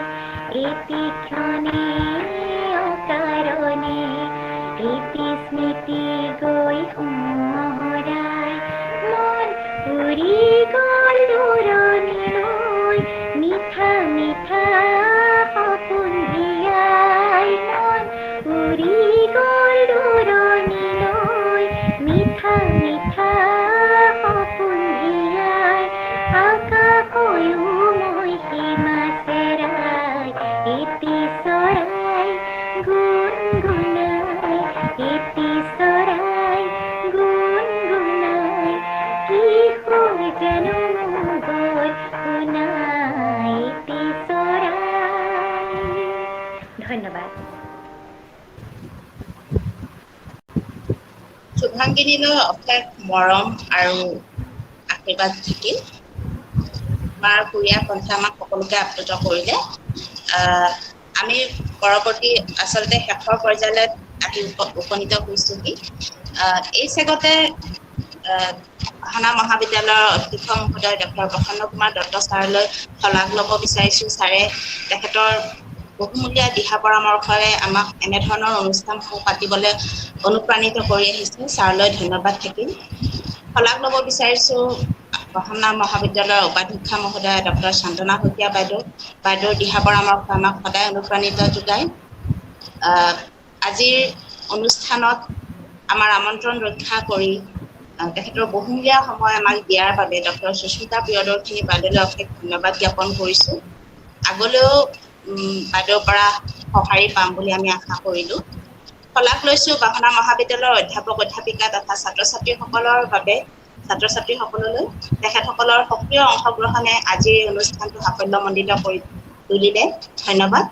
Speaker 4: এটি ক্ষণে অকাৰণে, এটি স্মৃতি গৈ সোঁৱৰাই। মন উৰি গ'ল দূৰণিলৈ, মিঠা মিঠা সপোন জীয়াই। মন উৰি গ'ল দূৰণিলৈ, মিঠা মিঠা সপোন জীয়াই। আকাশয়ো মই সীমা চেৰাই। এটি চৰাই গুণগুণাই, এটি চৰাই গুণগুণাই, কিশোৰ জানো গ'ল শুনাই। এটি চৰাই। ধন্যবাদ।
Speaker 2: শুভাংগিনীলৈ অশেষ মৰম আৰু আশীৰ্বাদ থাকিল। মাৰ সুৰীয়া কণ্ঠে আমাক সকলোকে আপ্লুত কৰিলে। আমি পৰৱৰ্তী আচলতে শেষৰ পৰ্যায়লৈ আহি উপনীত হৈছোহি। এই চেগতে বাহানা মহাবিদ্যালয়ৰ অধ্যক্ষ মহোদয় ডক্টৰ প্ৰসন্ন কুমাৰ দত্ত ছাৰলৈ শলাগ ল'ব বিচাৰিছোঁ। ছাৰে তেখেতৰ বহুমূলীয়া দিহা পৰামৰ্শৰে আমাক এনেধৰণৰ অনুষ্ঠানসমূহ পাতিবলৈ অনুপ্ৰাণিত কৰি আহিছে। ছাৰলৈ ধন্যবাদ থাকিল। শলাগ ল'ব বিচাৰিছোঁ বাহানা মহাবিদ্যালয়ৰ উপাধ্যক্ষা মহোদয়া ডক্টৰ শান্তনা শইকীয়া বাইদেউৰ দিহা পৰামৰ্শ আমাক সদায় অনুপ্ৰাণিত যোগায়। আজিৰ অনুষ্ঠানত আমাৰ আমন্ত্ৰণ ৰক্ষা কৰি তেখেতৰ বহুমূলীয়া সময় আমাক দিয়াৰ বাবে ডক্টৰ সুস্মিতা প্ৰিয়দৰ্শিনী বাইদেউলৈ অশেষ ধন্যবাদ জ্ঞাপন কৰিছোঁ। আগলৈও বাইদেউৰ পৰা সঁহাৰি পাম বুলি আমি আশা কৰিলোঁ। শলাগ লৈছোঁ বাহানা মহাবিদ্যালয়ৰ অধ্যাপক অধ্যাপিকা তথা ছাত্ৰ ছাত্ৰীসকললৈ। তেখেতসকলৰ সক্ৰিয় অংশগ্ৰহণে আজিৰ এই অনুষ্ঠানটো সাফল্যমণ্ডিত কৰি তুলিলে। ধন্যবাদ।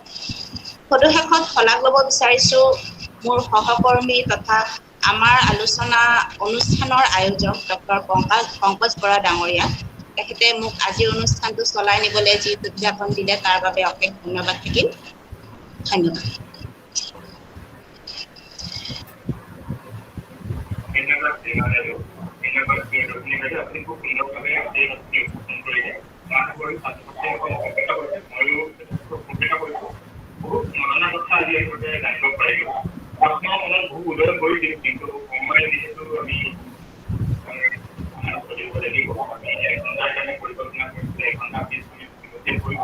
Speaker 2: সদুশেষত শলাগ ল'ব বিচাৰিছোঁ মোৰ সহকৰ্মী তথা আমাৰ আলোচনা অনুষ্ঠানৰ আয়োজক ডক্টৰ পংকজ বৰা ডাঙৰীয়া। তেখেতে মোক আজিৰ অনুষ্ঠানটো চলাই নিবলৈ যি উদযাপন দিলে তাৰ বাবে অশেষ ধন্যবাদ থাকিল। ধন্যবাদ।
Speaker 1: আপুনি খুব সুন্দৰভাৱে এই উপস্থাপন কৰিলে। আশা কৰি ছাত্ৰ ছাত্ৰীসকলক অপেক্ষা কৰিছে, ময়ো উপেক্ষা কৰিছোঁ। বহুত নানা কথা আজি এইটোতে জানিব পাৰিলো। প্ৰশ্ন মনত বহু উদয় কৰিছিল, কিন্তু সময় যিহেতু আমি চলিব লাগিব, আমি এঘণ্টাৰ কাৰণে পৰিকল্পনা কৰিছিলোঁ, এঘণ্টা 20 মিনিট কৰিব।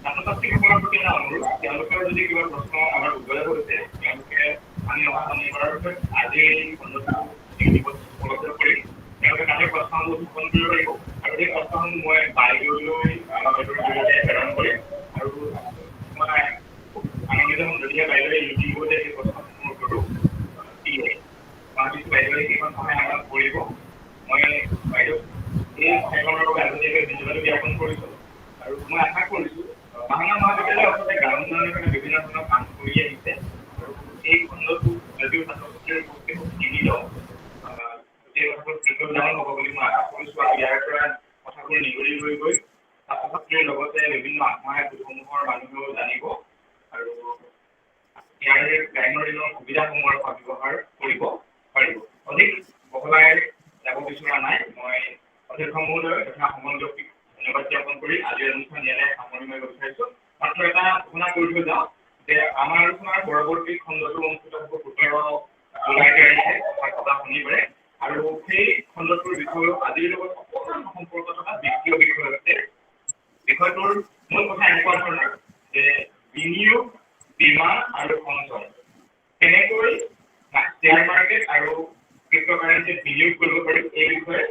Speaker 1: ছাত্ৰ ছাত্ৰীসকলৰ প্ৰতি এটা অনুৰোধ, তেওঁলোকৰ যদি কিবা প্ৰশ্ন আমাৰ উদয় হৈছে, তেওঁলোকে আমি অহা শনিবাৰৰ আজি খণ্ডটো উপলব্ধ কৰি তেওঁলোকে তাতে প্ৰশ্নসমূহ উত্থাপন কৰিব পাৰিব, আৰু সেই প্ৰশ্নসমূহ মই বাইদেউলৈ জৰিয়তে প্ৰেৰণ কৰিম, আৰু মই আনন্দিত হ'ম যদিহে বাইদেৱে ইউটিউবতে সেই প্ৰশ্নসমূহৰ উত্তৰটো দিয়ে। ভাবিছোঁ বাইদেৱে সেইখন সহায় আমাক কৰিব। মই বাইদেউ এই সহায়খনৰ বাবে আগতীয়াকৈ ধন্যবাদ জ্ঞাপন কৰিছোঁ, আৰু মই আশা কৰিছোঁ বাহানা মহাবিদ্যালয়ে আচলতে গ্ৰাম উন্নয়নৰ কাৰণে বিভিন্ন ধৰণৰ কাম কৰি আহিছে, আৰু এই খণ্ডটো যদিও ছাত্ৰ ছাত্ৰীৰ উপস্থিতি খুব সীমিত, গোটেই কথাবোৰ বিপদজনক হ'ব বুলি মই আশা কৰিছোঁ, আৰু ইয়াৰ পৰা কথাবোৰ নিগৰি হৈ গৈ ছাত্ৰ ছাত্ৰীৰ লগতে বিভিন্ন আত্মসহায়ক গোটসমূহৰ মানুহেও জানিব, আৰু ইয়াৰ গ্ৰাম্য ঋণৰ সুবিধাসমূহৰ ব্যৱহাৰ কৰিব পাৰিব। অধিক বহলাই যাব বিচৰা নাই, মই অধ্যক্ষ মহোদয় তথা সমন্বয়ক ধন্যবাদ জ্ঞাপন কৰি আজিৰ অনুষ্ঠান ইয়াতে সামৰণি মাৰিব বিচাৰিছোঁ। মাত্ৰ এটা ঘোষণা কৰি থৈ যাওঁ যে আমাৰ আলোচনাৰ পৰৱৰ্তী খণ্ডটো অনুষ্ঠিত হ'ব 17 জুলাই তাৰিখে অৰ্থাৎ শনিবাৰে, আৰু সেই খণ্ডটোৰ বিষয়ে আজিৰ লগত অকণমান সম্পৰ্ক থকা বিত্তীয় বিষয় আছে। বিষয়টোৰ মূল কথা এনেকুৱা ধৰণৰ যে বিনিয়োগ, বীমা আৰু সঞ্চয় কেনেকৈ শ্বেয়াৰ মাৰ্কেট আৰু ক্ৰিপ্ট'কাৰেঞ্চিত বিনিয়োগ কৰিব পাৰি, এই বিষয়ে